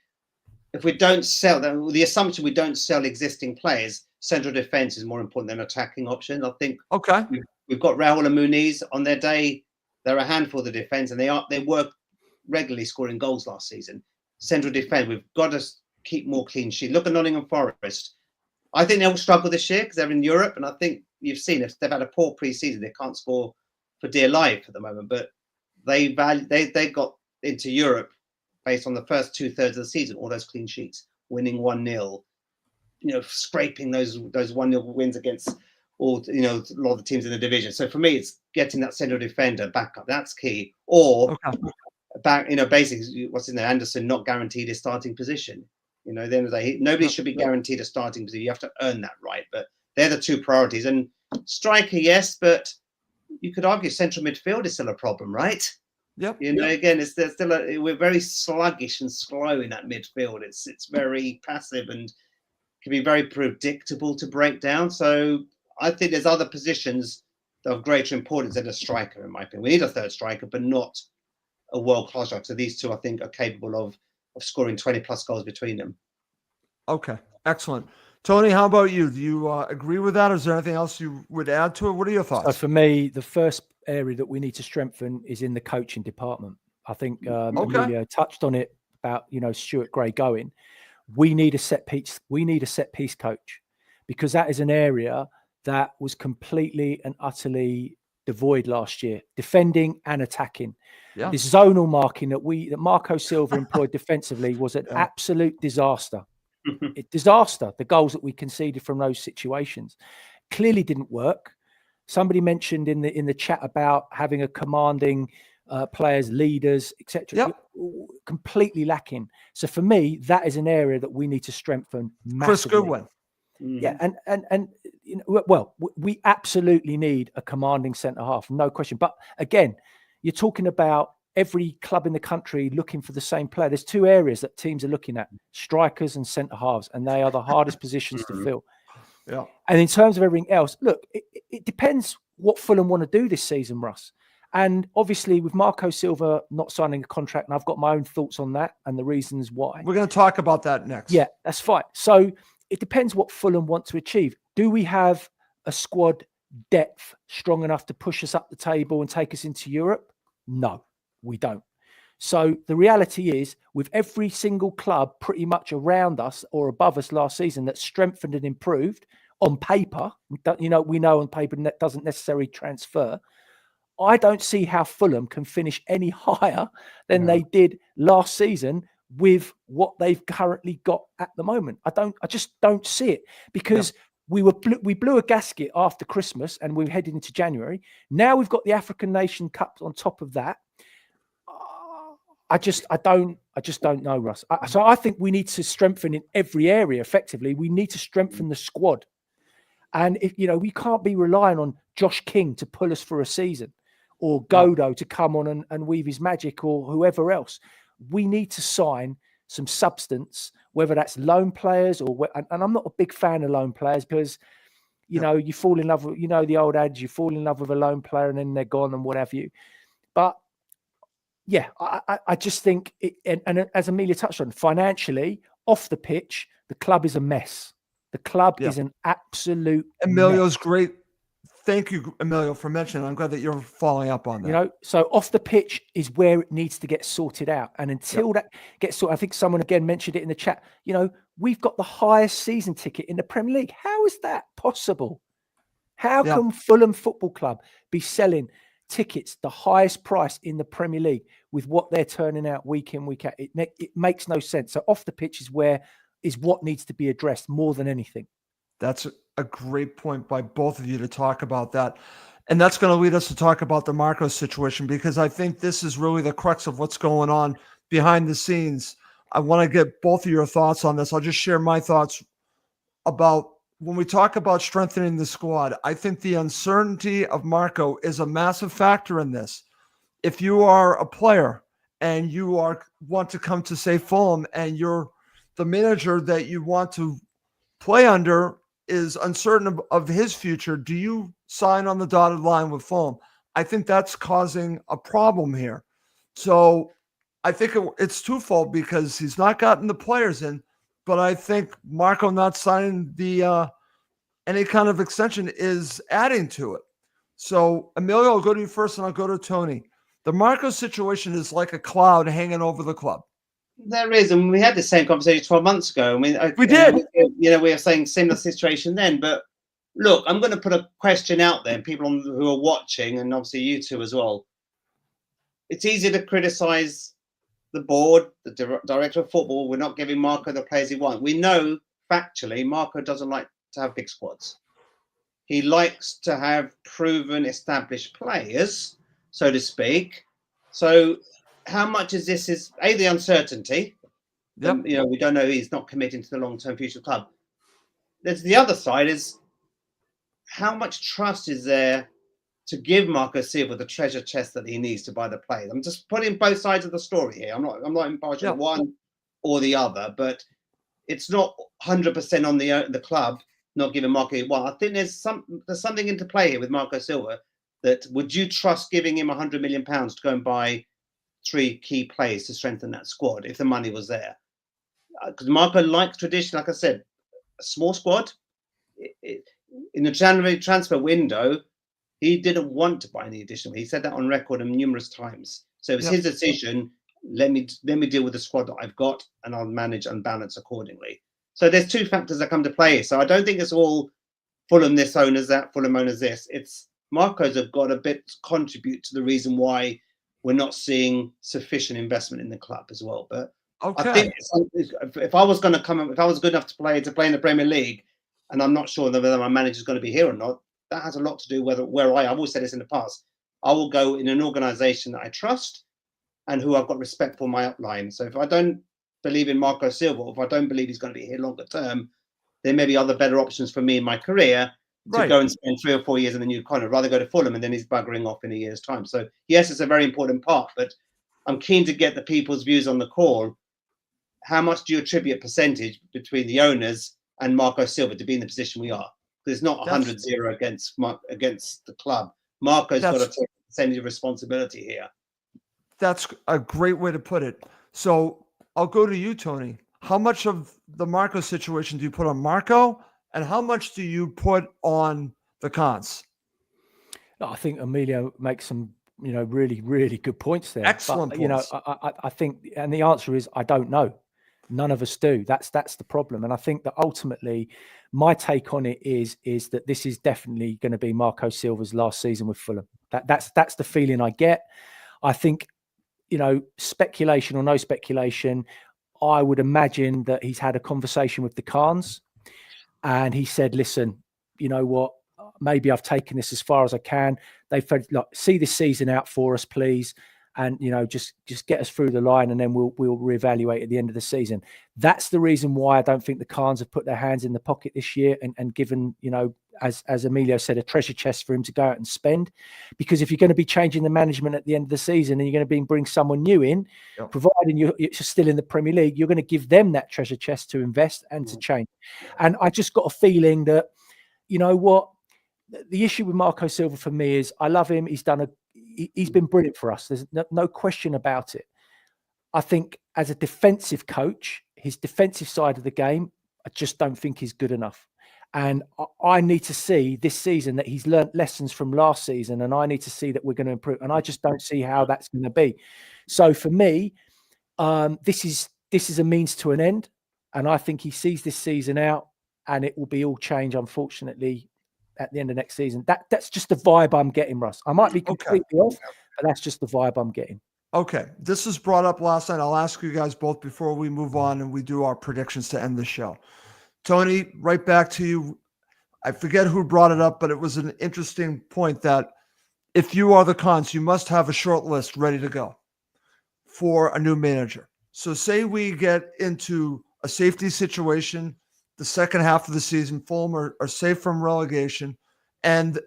If we don't sell, the assumption we don't sell existing players, central defense is more important than attacking options. I think. We've got Raul and Muniz on their day. They're a handful of the defense, and they were regularly scoring goals last season. Central defense, we've got to keep more clean sheet. Look at Nottingham Forest. I think they'll struggle this year because they're in Europe, and I think you've seen if they've had a poor pre-season, they can't score for dear life at the moment. But they got into Europe based on the first 2/3 of the season, all those clean sheets, winning 1-0, scraping those 1-0 wins against all a lot of the teams in the division. So for me, it's getting that central defender back up. That's key. Or back, basically, what's in there? Anderson not guaranteed his starting position. At the end of the day, nobody should be guaranteed a starting position. You have to earn that right. But they're the two priorities. And striker, yes, but you could argue central midfield is still a problem, right? Again, we're very sluggish and slow in that midfield. It's very passive and can be very predictable to break down. So I think there's other positions that are of greater importance than a striker, in my opinion. We need a third striker, but not a world-class striker. So these two, I think, are capable of scoring 20-plus goals between them. Okay, excellent. Tony, how about you? Do you agree with that? Or is there anything else you would add to it? What are your thoughts? So for me, the first area that we need to strengthen is in the coaching department. I think Emilio touched on it about Stuart Gray going. We need a set piece. We need a set piece coach, because that is an area that was completely and utterly devoid last year, defending and attacking. This zonal marking that Marco Silva employed defensively was an absolute disaster. Disaster. The goals that we conceded from those situations clearly didn't work. Somebody mentioned in the chat about having a commanding players, leaders, etc. Completely lacking. So for me, that is an area that we need to strengthen massively. Chris Goodwin. Yeah, and we absolutely need a commanding centre half, no question. But again, you're talking about every club in the country looking for the same player. There's two areas that teams are looking at: strikers and centre halves, and they are the hardest positions to fill. And in terms of everything else, look, it depends what Fulham want to do this season, Russ. And obviously, with Marco Silva not signing a contract, and I've got my own thoughts on that and the reasons why. We're going to talk about that next. Yeah, that's fine. So it depends what Fulham want to achieve. Do we have a squad depth strong enough to push us up the table and take us into Europe? No, we don't. So the reality is, with every single club pretty much around us or above us last season that strengthened and improved on paper, we know on paper that doesn't necessarily transfer. I don't see how Fulham can finish any higher than they did last season with what they've currently got at the moment. I just don't see it, because we blew a gasket after Christmas and we're heading into January. Now we've got the African Nation Cup on top of that. I just don't know, Russ. So I think we need to strengthen in every area. Effectively, we need to strengthen the squad, and if we can't be relying on Josh King to pull us for a season, or Godo to come on and weave his magic, or whoever else. We need to sign some substance, whether that's loan players or. And I'm not a big fan of loan players, because You know, you fall in love with, you know, the old adage, you fall in love with a lone player and then they're gone and what have you. But yeah, I just think, and as Amelia touched on, financially, off the pitch, the club is a mess. The club is an absolute Emilio's mess. great. Thank you, Emilio, for mentioning. I'm glad that you're following up on that. You know, so off the pitch is where it needs to get sorted out. And until that gets sorted, I think someone again mentioned it in the chat, you know, we've got the highest season ticket in the Premier League. How is that possible? How can Fulham Football Club be selling tickets the highest price in the Premier League with what they're turning out week in, week out? It makes no sense. So off the pitch is what needs to be addressed more than anything. That's a great point by both of you to talk about that. And that's going to lead us to talk about the Marco situation, because I think this is really the crux of what's going on behind the scenes. I want to get both of your thoughts on this. I'll just share my thoughts about when we talk about strengthening the squad. I think the uncertainty of Marco is a massive factor in this. If you are a player and you want to come to, say, Fulham, and you're the manager that you want to play under is uncertain of his future, do you sign on the dotted line with Fulham? I think that's causing a problem here. So I think it's twofold, because he's not gotten the players in, but I think Marco not signing the any kind of extension is adding to it. So Emilio, I'll go to you first, and I'll go to Tony. The Marco situation is like a cloud hanging over the club. There is, and we had the same conversation 12 months ago. I mean, we did. You know, we were saying similar situation then. But look, I'm going to put a question out there, and people who are watching, and obviously you two as well. It's easy to criticize the board, the director of football. We're not giving Marco the players he wants. We know factually Marco doesn't like to have big squads. He likes to have proven, established players, so to speak. So how much is this is the uncertainty? You know, we don't know. He's not committing to the long-term future of the club. There's the other side is how much trust is there to give Marco Silva the treasure chest that he needs to buy the players. I'm just putting both sides of the story here. I'm not impartial to one or the other, but it's not 100% on the club not giving Marco. Well, I think there's something into play here with Marco Silva. That would you trust giving him £100 million to go and buy 3 key players to strengthen that squad if the money was there? Because Marco likes tradition, like I said, a small squad. In the January transfer window, he didn't want to buy any additional. He said that on record numerous times. So it was his decision. Let me deal with the squad that I've got, and I'll manage and balance accordingly. So there's 2 factors that come to play. So I don't think it's all Fulham this owners that, Fulham owners this. It's Marco's have got a bit to contribute to the reason why we're not seeing sufficient investment in the club as well. But I think if I was going to come, if I was good enough to play in the Premier League, and I'm not sure whether my manager's going to be here or not, that has a lot to do with I've always said this in the past. I will go in an organisation that I trust and who I've got respect for my upline. So if I don't believe in Marco Silva, or if I don't believe he's going to be here longer term, there may be other better options for me in my career to go and spend 3 or 4 years in a new contract, rather go to Fulham and then he's buggering off in a year's time. So yes, it's a very important part, but I'm keen to get the people's views on the call. How much do you attribute percentage between the owners and Marco Silva to be in the position we are? There's not 100-0 against the club. Marco's got to take a percentage of responsibility here. That's a great way to put it. So I'll go to you, Tony. How much of the Marco situation do you put on Marco, and how much do you put on the cons? I think Emilio makes some, really, really good points there. Excellent points. I think, and the answer is, I don't know. None of us do. That's the problem. And I think that ultimately my take on it is that this is definitely going to be Marco Silva's last season with Fulham. That's the feeling I get. I think, speculation or no speculation, I would imagine that he's had a conversation with the Khans and he said, listen, you know what, maybe I've taken this as far as I can. They felt like, see this season out for us, please. And, just get us through the line and then we'll reevaluate at the end of the season. That's the reason why I don't think the Khans have put their hands in the pocket this year and given, as Emilio said, a treasure chest for him to go out and spend. Because if you're going to be changing the management at the end of the season and you're going to bring someone new in, providing you're still in the Premier League, you're going to give them that treasure chest to invest and to change. And I just got a feeling that, you know what? The issue with Marco Silva for me is I love him. He's been brilliant for us. There's no question about it. I think as a defensive coach, his defensive side of the game, I just don't think he's good enough. And I need to see this season that he's learnt lessons from last season, and I need to see that we're going to improve. And I just don't see how that's going to be. So for me, this is a means to an end, and I think he sees this season out, and it will be all change, unfortunately, at the end of next season. That's just the vibe I'm getting, Russ. I might be completely off, but that's just the vibe I'm getting. Okay, this was brought up last night. I'll ask you guys both before we move on and we do our predictions to end the show. Tony, right back to you. I forget who brought it up, but it was an interesting point that if you are the Cons, you must have a short list ready to go for a new manager. So say we get into a safety situation, the second half of the season, Fulham are safe from relegation, and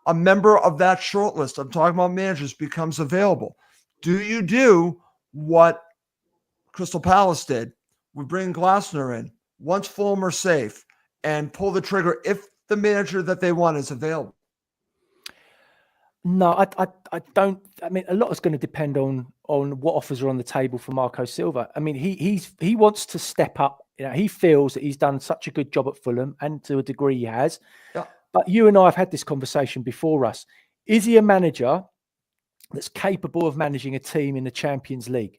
a member of that short list, I'm talking about managers, becomes available. Do you do what Crystal Palace did? We bring Glasner in once Fulham are safe and pull the trigger if the manager that they want is available. No, I don't. I mean, a lot is going to depend on what offers are on the table for Marco Silva. I mean, he wants to step up. You know, he feels that he's done such a good job at Fulham, and to a degree he has. Yeah. But you and I have had this conversation before, Russ. Is he a manager that's capable of managing a team in the Champions League?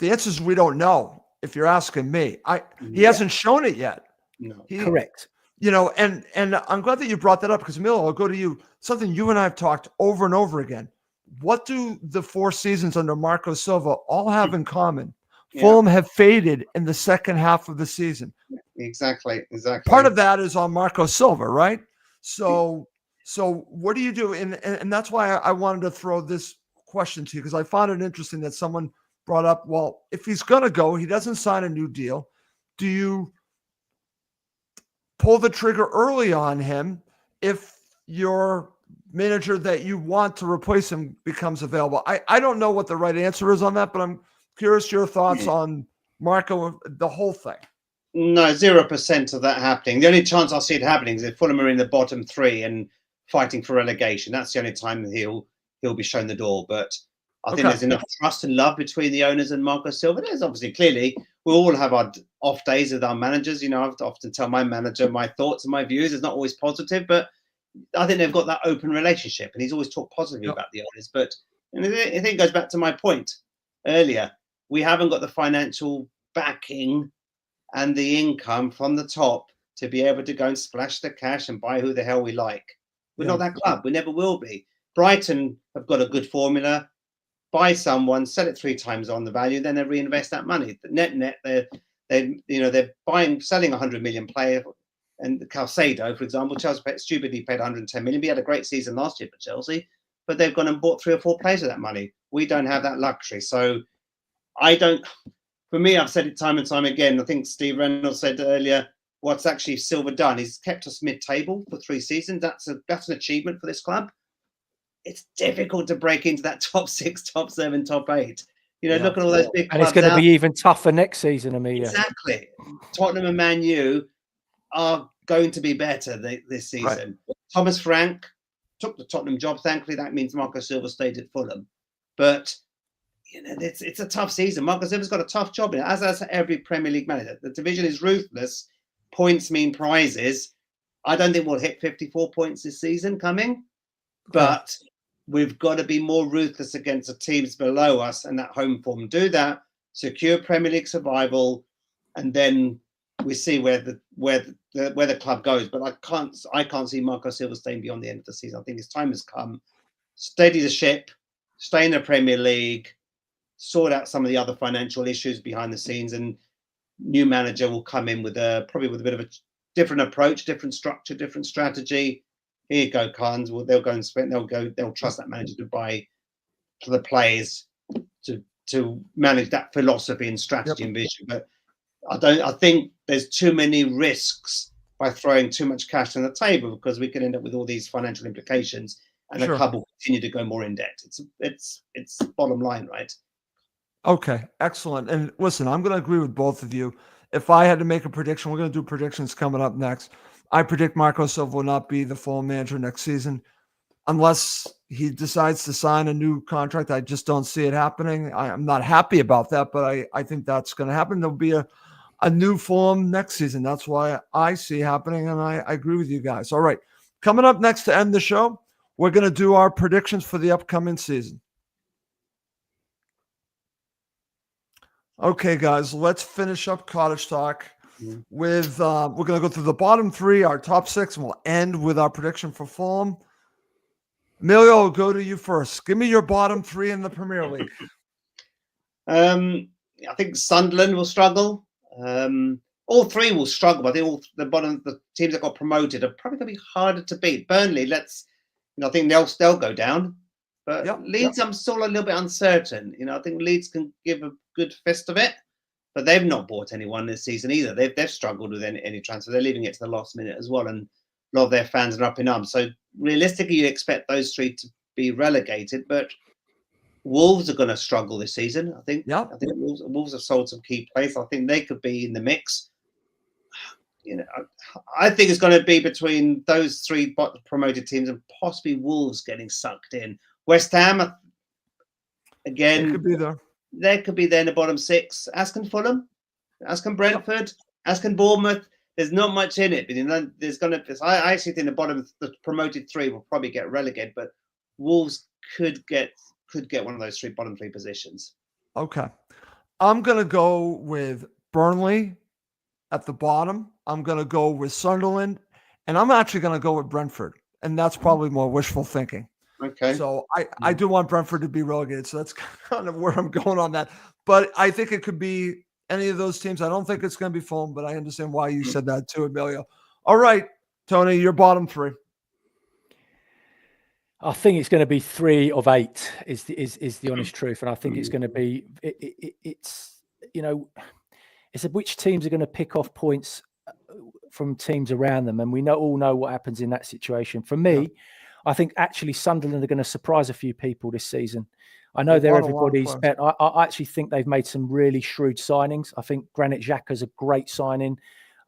The answer is we don't know. If you're asking me, he hasn't shown it yet. No. Correct. You know, and I'm glad that you brought that up because, Milo, I'll go to you. Something you and I have talked over and over again. What do the 4 seasons under Marco Silva all have in common? Yeah. Fulham have faded in the second half of the season. Exactly. Part of that is on Marco Silva, right? So what do you do? And that's why I wanted to throw this question to you because I found it interesting that someone brought up, well, if he's going to go, he doesn't sign a new deal. Do you pull the trigger early on him if your manager that you want to replace him becomes available? I don't know what the right answer is on that, but I'm curious your thoughts on Marco, the whole thing. No, 0% of that happening. The only chance I see it happening is if Fulham are in the bottom 3 and fighting for relegation. That's the only time he'll be shown the door. But I think there's enough trust and love between the owners and Marco Silva. There's obviously clearly we all have our off days with our managers. You know, I have to often tell my manager my thoughts and my views. It's not always positive, but I think they've got that open relationship, and he's always talked positively about the owners. But I think it goes back to my point earlier. We haven't got the financial backing and the income from the top to be able to go and splash the cash and buy who the hell we like. We're not that club. We never will be. Brighton have got a good formula. Buy someone, sell it 3 times on the value, then they reinvest that money. Net, they're selling 100 million player, and Calcedo, for example, Chelsea stupidly paid 110 million. We had a great season last year for Chelsea, but they've gone and bought 3 or 4 players with that money. We don't have that luxury, so I don't. For me, I've said it time and time again. I think Steve Reynolds said earlier, what's actually Silva done? He's kept us mid-table for 3 seasons. That's an achievement for this club. It's difficult to break into that top 6, top 7, top 8. You know, look at all those big clubs. And it's going to be even tougher next season, Amelia. Exactly. Tottenham and Man U are going to be better this season. Right. Thomas Frank took the Tottenham job. Thankfully, that means Marco Silva stayed at Fulham. But you know, it's a tough season. Marco Silva's got a tough job in it, as has every Premier League manager. The division is ruthless. Points mean prizes. I don't think we'll hit 54 points this season coming, but we've got to be more ruthless against the teams below us and that home form. Do that, secure Premier League survival, and then we see where the club goes. But I can't see Marco Silva staying beyond the end of the season. I think his time has come. Steady the ship, stay in the Premier League, sort out some of the other financial issues behind the scenes, and new manager will come in with probably with a bit of a different approach, different structure, different strategy. Here you go, Carnes. Well, they'll go and spend. They'll trust that manager to buy to the players to manage that philosophy and strategy and vision. But I think there's too many risks by throwing too much cash on the table, because we can end up with all these financial implications, and the club will continue to go more in debt. It's bottom line, right? Okay, excellent. And listen, I'm going to agree with both of you. If I had to make a prediction, we're going to do predictions coming up next. I predict Marco Silva will not be the Fulham manager next season unless he decides to sign a new contract. I just don't see it happening. I'm not happy about that, but I think that's going to happen. There'll be a new Fulham next season. That's why I see happening, and I agree with you guys. All right. Coming up next to end the show, we're going to do our predictions for the upcoming season. Okay, guys, let's finish up Cottage Talk with we're going to go through the bottom three, our top six, and we'll end with our prediction for Fulham. Emilio, I'll go to you first. Give me your bottom three in the Premier League. I think Sunderland will struggle. All three will struggle. But I think the teams that got promoted are probably going to be harder to beat. Burnley, I think they'll go down. But Leeds, I'm still a little bit uncertain. I think Leeds can give a good fist of it, but they've not bought anyone this season either. They've struggled with any transfer. They're leaving it to the last minute as well, and a lot of their fans are up in arms. So realistically, you expect those three to be relegated, but Wolves are going to struggle this season. I think Wolves have sold some key players. I think they could be in the mix. I think it's going to be between those three promoted teams and possibly Wolves getting sucked in. West Ham, again, They could be there. They could be there in the bottom six. As can Fulham, as can Brentford, as can Bournemouth. There's not much in it. But there's going to. I actually think the promoted three will probably get relegated, but Wolves could get one of those bottom three positions. Okay, I'm going to go with Burnley at the bottom. I'm going to go with Sunderland, and I'm actually going to go with Brentford, and that's probably more wishful thinking. Okay. So I do want Brentford to be relegated. So that's kind of where I'm going on that. But I think it could be any of those teams. I don't think it's going to be Fulham, but I understand why you said that too, Emilio. All right, Tony, your bottom three. I think it's going to be 3 of 8 is the honest truth. And I think it's going to be, it's which teams are going to pick off points from teams around them. And we all know what happens in that situation. For me, I think actually Sunderland are going to surprise a few people this season. I know they're everybody's bet. I actually think they've made some really shrewd signings. I think Granit Xhaka's a great signing.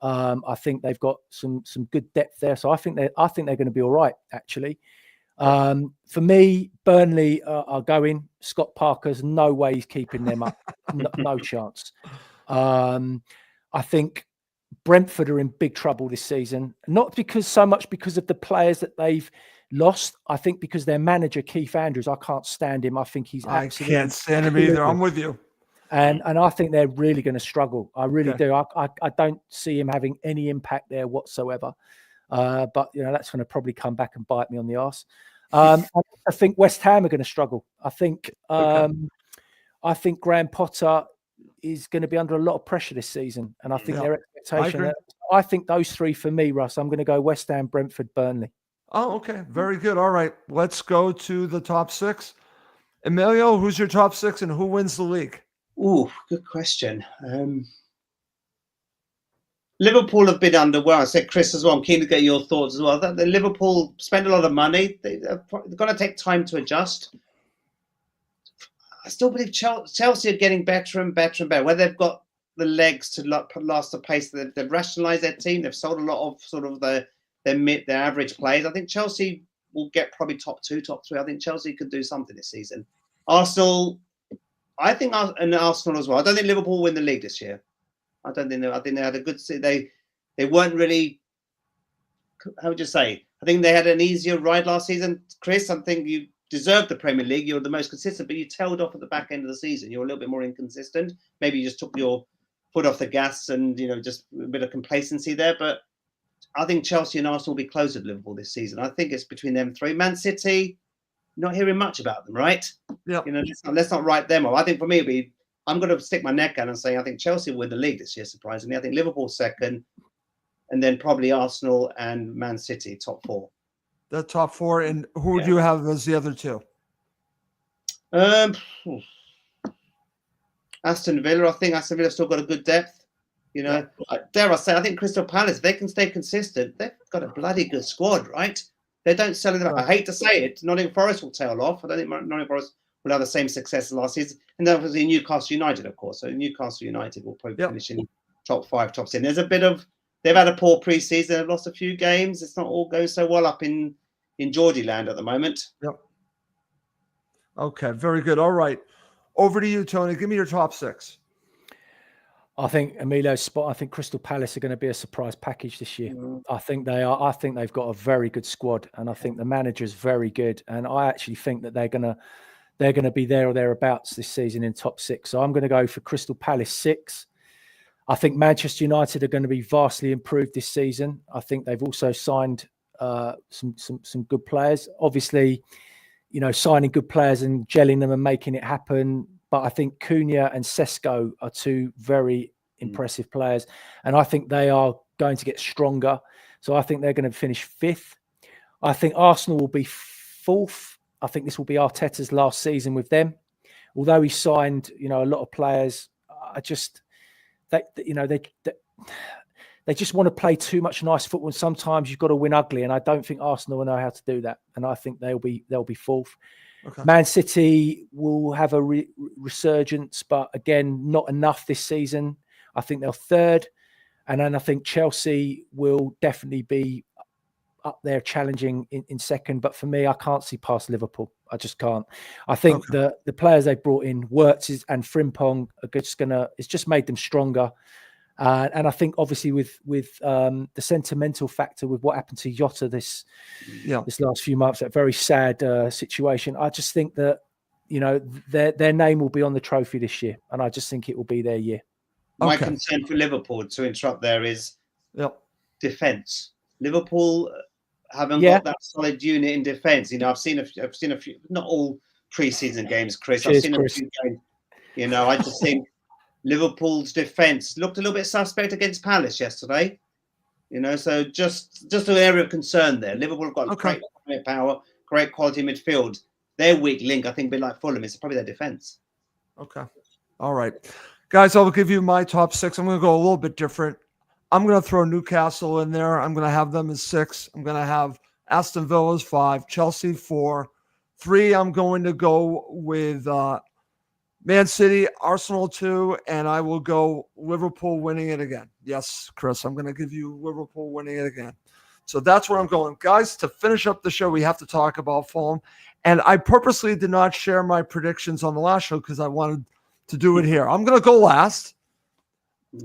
I think they've got some good depth there. So I think they're going to be all right, actually. For me, Burnley are going. Scott Parker's no way he's keeping them up. No chance. I think Brentford are in big trouble this season. Not so much because of the players that they've lost. I think because their manager, Keith Andrews, I can't stand him. I think he's absolutely... I can't stand him either. I'm with you. And I think they're really going to struggle. I really do. I don't see him having any impact there whatsoever. But, that's going to probably come back and bite me on the arse. I think West Ham are going to struggle. I think Graham Potter is going to be under a lot of pressure this season. And I think their expectation... I think those three for me, Russ, I'm going to go West Ham, Brentford, Burnley. Oh, okay. Very good. All right. Let's go to the top six. Emilio, who's your top six and who wins the league? Ooh, good question. Liverpool have been underwhelmed. I said Chris as well. I'm keen to get your thoughts as well. The Liverpool spend a lot of money. They're going to take time to adjust. I still believe Chelsea are getting better and better and better. Whether they've got the legs to last the pace, they've rationalised their team. They've sold a lot of sort of their average players. I think Chelsea will get probably top 2, top 3. I think Chelsea could do something this season. Arsenal, and Arsenal as well. I don't think Liverpool will win the league this year. I think they had a good. They weren't really. How would you say? I think they had an easier ride last season. Chris, I think you deserved the Premier League. You're the most consistent, but you tailed off at the back end of the season. You're a little bit more inconsistent. Maybe you just took your foot off the gas and just a bit of complacency there. But I think Chelsea and Arsenal will be close at Liverpool this season. I think it's between them three. Man City, not hearing much about them, right? Yeah. Let's not write them off. I think for me, I'm going to stick my neck out and say I think Chelsea will win the league this year, surprisingly. I think Liverpool second, and then probably Arsenal and Man City top 4. The top 4, and who would you have as the other 2? Aston Villa. I think Aston Villa still got a good depth. Dare I say, I think Crystal Palace, if they can stay consistent, they've got a bloody good squad, right? They don't sell it up. I hate to say it. Nottingham Forest will tail off. I don't think Nottingham Forest will have the same success as last season. And then obviously Newcastle United, of course. So Newcastle United will probably finish in top 5, top 10. There's a bit of they've had a poor pre-season. They've lost a few games. It's not all going so well up in Geordie land at the moment. Yep. Okay, very good. All right. Over to you, Tony. Give me your top 6. I think Emilio's spot. I think Crystal Palace are going to be a surprise package this year. I think they are. I think they've got a very good squad, and I think the manager's very good. And I actually think that they're going to be there or thereabouts this season in top 6. So I'm going to go for Crystal Palace 6. I think Manchester United are going to be vastly improved this season. I think they've also signed some good players. Obviously, signing good players and gelling them and making it happen. But I think Cunha and Sesko are 2 very impressive players. And I think they are going to get stronger. So I think they're going to finish 5th. I think Arsenal will be 4th. I think this will be Arteta's last season with them. Although he signed, a lot of players, they just want to play too much nice football. And sometimes you've got to win ugly. And I don't think Arsenal will know how to do that. And I think they'll be 4th. Okay. Man City will have a resurgence, but again, not enough this season. I think they're 3rd. And then I think Chelsea will definitely be up there challenging in 2nd. But for me, I can't see past Liverpool. I just can't. I think the players they brought in, Wirtz and Frimpong, it's just made them stronger. And I think obviously with the sentimental factor with what happened to Jota this last few months, that very sad situation, I just think that, their name will be on the trophy this year. And I just think it will be their year. My concern for Liverpool, to interrupt there, is defence. Liverpool haven't got that solid unit in defence. I've seen a few, not all pre-season games, Chris. I've seen a few games. I just think Liverpool's defence looked a little bit suspect against Palace yesterday. So just an area of concern there. Liverpool have got great power, great quality midfield. Their weak link, I think, a bit like Fulham, is probably their defence. Okay. All right. Guys, I'll give you my top 6. I'm going to go a little bit different. I'm going to throw Newcastle in there. I'm going to have them as 6. I'm going to have Aston Villa as 5, Chelsea 4. 3, I'm going to go with Man City, Arsenal 2, and I will go Liverpool winning it again. Yes, Chris, I'm going to give you Liverpool winning it again. So that's where I'm going. Guys, to finish up the show, we have to talk about Fulham. And I purposely did not share my predictions on the last show because I wanted to do it here. I'm going to go last.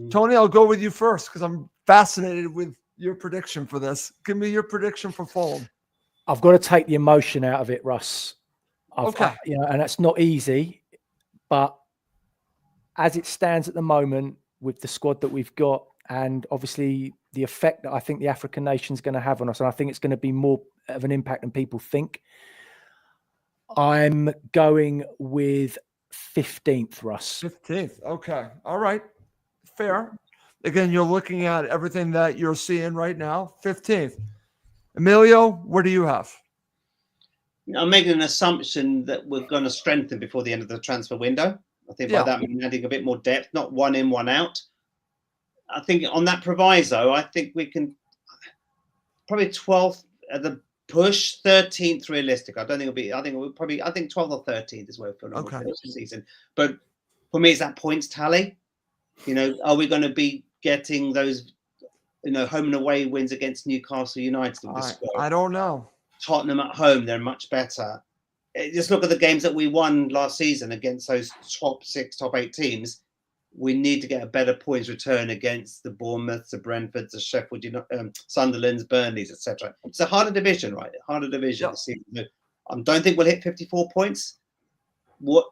Tony, I'll go with you first because I'm fascinated with your prediction for this. Give me your prediction for Fulham. I've got to take the emotion out of it, Russ. And that's not easy. But as it stands at the moment with the squad that we've got and obviously the effect that I think the African nation's going to have on us, and I think it's going to be more of an impact than people think, I'm going with 15th, Russ. 15th. Okay. All right. Fair. Again, you're looking at everything that you're seeing right now. 15th. Emilio, what do you have? I'm making an assumption that we're going to strengthen before the end of the transfer window. I think by that, I'm adding a bit more depth, not one in, one out. I think on that proviso, I think we can probably 12th at the push, 13th realistic. I don't think it'll be. I think 12th or 13th is where we're going to finish the season. But for me, it's that points tally. Are we going to be getting those, home and away wins against Newcastle United? I don't know. Tottenham at home, they're much better. Just look at the games that we won last season against those top 6, top 8 teams. We need to get a better points return against the Bournemouths, the Brentfords, the Sheffield, Sunderlands, Burnleys, etc. It's a harder division, right? Harder division this season. I don't think we'll hit 54 points. Where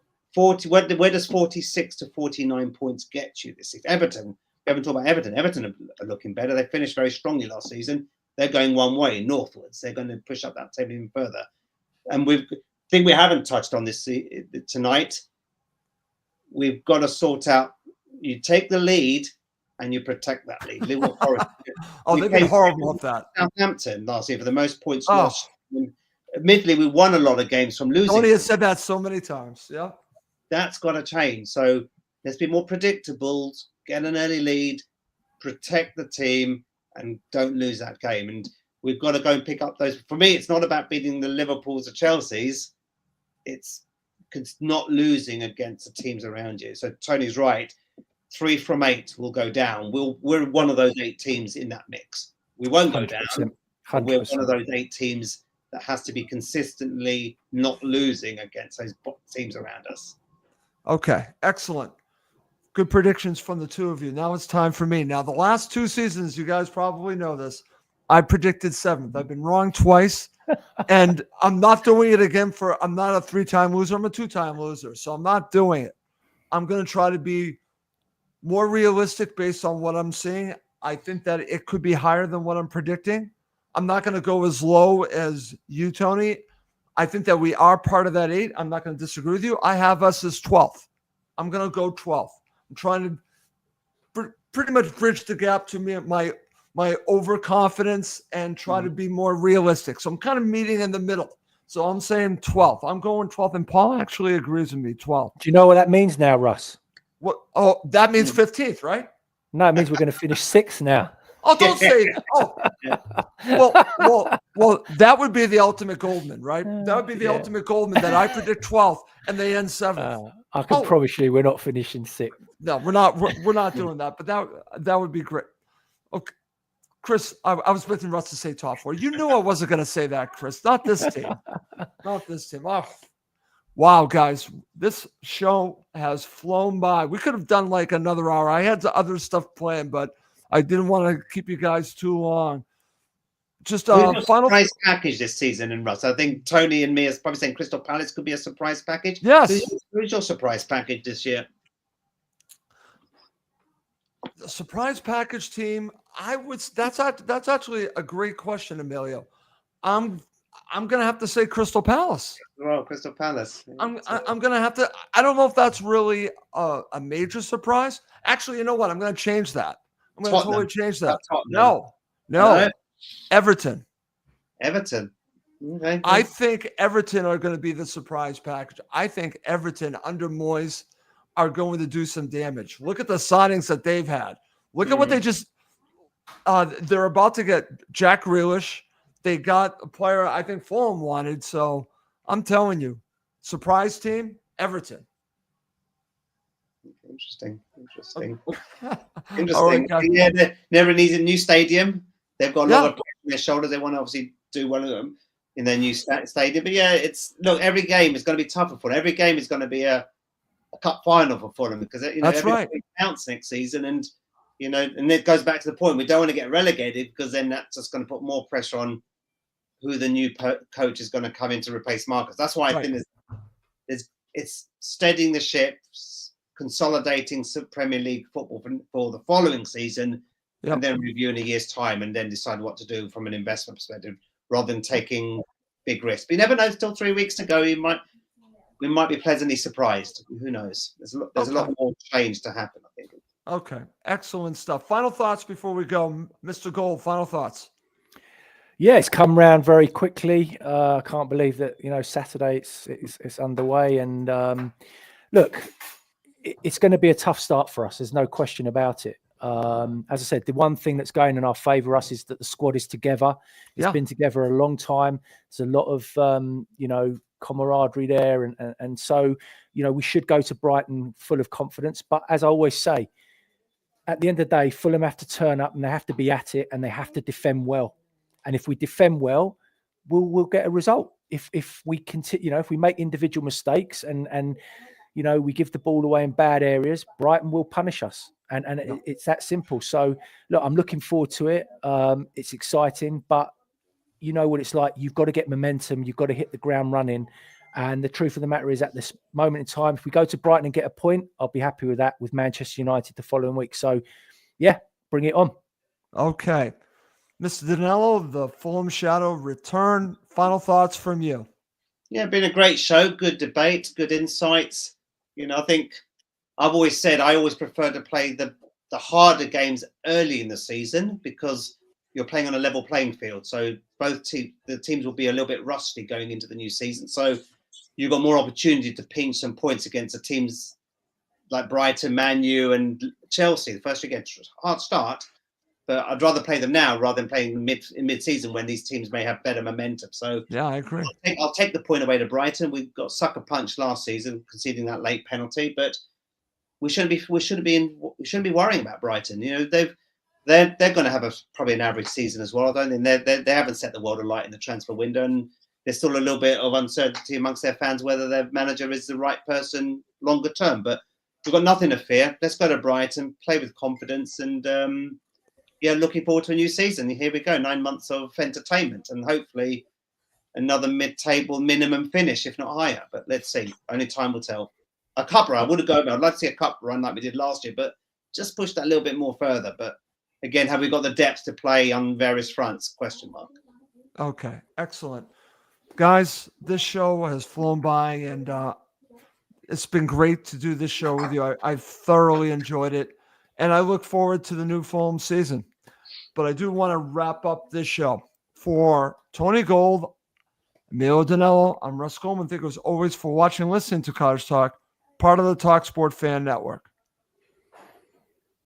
does 46 to 49 points get you this season? Everton. We haven't talked about Everton. Everton are looking better. They finished very strongly last season. They're going one way, northwards. They're going to push up that table even further. And thing we haven't touched on this tonight, we've got to sort out. You take the lead and you protect that lead. They've been horrible at that. Southampton last year for the most points lost. Admittedly, we won a lot of games from losing. Tony has said that so many times. Yeah, that's got to change. So let's be more predictable. Get an early lead, protect the team, and don't lose that game. And we've got to go and pick up those. For me, it's not about beating the Liverpools or Chelseas. It's not losing against the teams around you. So Tony's right. 3 from 8 will go down. We're one of those 8 teams in that mix. We won't go 100%, down. But we're one of 100%. those 8 teams that has to be consistently not losing against those teams around us. Okay, excellent. Good predictions from the two of you. Now it's time for me. Now, the last 2 seasons, you guys probably know this, I predicted 7th. I've been wrong twice, and I'm not doing it again I'm not a 3-time loser. I'm a 2-time loser, so I'm not doing it. I'm going to try to be more realistic based on what I'm seeing. I think that it could be higher than what I'm predicting. I'm not going to go as low as you, Tony. I think that we are part of that 8. I'm not going to disagree with you. I have us as 12th. I'm going to go 12th. I'm trying to pretty much bridge the gap to me, my overconfidence, and try to be more realistic. So I'm kind of meeting in the middle. So I'm saying 12th. I'm going 12th, and Paul actually agrees with me, 12th. Do you know what that means now, Russ? What? Oh, that means 15th, right? No, it means we're going to finish 6th now. Oh, don't say that. Oh, well, that would be the ultimate Goldman, right? That would be the ultimate Goldman, that I predict 12th and they end 7th. I can promise you, we're not finishing 6th. No, we're not doing that. But that would be great. Okay, Chris, I was expecting Russ to say top 4. You knew I wasn't going to say that, Chris. Not this team. Not this team. Oh, wow, guys, this show has flown by. We could have done like another hour. I had other stuff planned, but I didn't want to keep you guys too long. Just final surprise package this season, and Russ. I think Tony and me are probably saying Crystal Palace could be a surprise package. Yes. Who's your surprise package this year? The surprise package team. That's actually a great question, Emilio. I'm gonna have to say Crystal Palace. Oh, Crystal Palace. I'm gonna have to. I don't know if that's really a major surprise. Actually, you know what? I'm gonna change that. I'm going to totally change that. No. Everton. Okay. I think Everton are going to be the surprise package. I think Everton under Moyes are going to do some damage. Look at the signings that they've had. Look at what they just they're about to get Jack Grealish. They got a player I think Fulham wanted. So I'm telling you, surprise team, Everton. Interesting. Right, yeah, never needs a new stadium. They've got a lot of players on their shoulders. They want to obviously do one of them in their new stadium. But yeah, every game is going to be tougher for them. Every game is going to be a cup final for Fulham, because that's right. Counts next season, and and it goes back to the point, we don't want to get relegated, because then that's just going to put more pressure on who the new coach is going to come in to replace Marcus. That's why I think it's steadying the ship, consolidating Premier League football for the following season, and then review in a year's time, and then decide what to do from an investment perspective, rather than taking big risks. But you never know. Still 3 weeks to go. We might be pleasantly surprised. Who knows? There's a lot more change to happen, I think. Okay, excellent stuff. Final thoughts before we go, Mr. Gold. Final thoughts. Yeah, it's come round very quickly. I can't believe that Saturday it's underway, and look, it's going to be a tough start for us. There's no question about it. As I said, the one thing that's going in our favour is that the squad is together. It's been together a long time. There's a lot of camaraderie there, and so we should go to Brighton full of confidence. But as I always say, at the end of the day, Fulham have to turn up, and they have to be at it, and they have to defend well. And if we defend well, we'll get a result. If we continue, if we make individual mistakes and we give the ball away in bad areas, Brighton will punish us. And it's that simple. So look, I'm looking forward to it. It's exciting, but you know what it's like. You've got to get momentum. You've got to hit the ground running. And the truth of the matter is, at this moment in time, if we go to Brighton and get a point, I'll be happy with that, with Manchester United the following week. So yeah, bring it on. Okay. Mr. Danello, the Fulham Shadow return. Final thoughts from you. Yeah, been a great show. Good debate, good insights. I think I've always said I always prefer to play the harder games early in the season, because you're playing on a level playing field. So the teams will be a little bit rusty going into the new season. So you've got more opportunity to pinch some points against the teams like Brighton, Man U, and Chelsea. The first week, hard start, but I'd rather play them now rather than playing mid-season when these teams may have better momentum. So yeah, I agree. I'll take the point away to Brighton. We got sucker punched last season, conceding that late penalty, but we shouldn't be worrying about Brighton. You know, they're going to have probably an average season as well. I don't think they haven't set the world alight in the transfer window, and there's still a little bit of uncertainty amongst their fans whether their manager is the right person longer term. But we've got nothing to fear. Let's go to Brighton, play with confidence, and looking forward to a new season. Here we go, 9 months of entertainment, and hopefully another mid-table minimum finish, if not higher. But let's see. Only time will tell. A cup run, I would have gone. I'd like to see a cup run like we did last year, but just push that a little bit more further. But again, have we got the depth to play on various fronts? Question mark. Okay, excellent. Guys, this show has flown by, and it's been great to do this show with you. I thoroughly enjoyed it, and I look forward to the new Fulham season. But I do want to wrap up this show. For Tony Gold, Emilio Danello, I'm Russ Coleman. Thank you as always for watching and listening to Cottage Talk, part of the TalkSport Fan Network.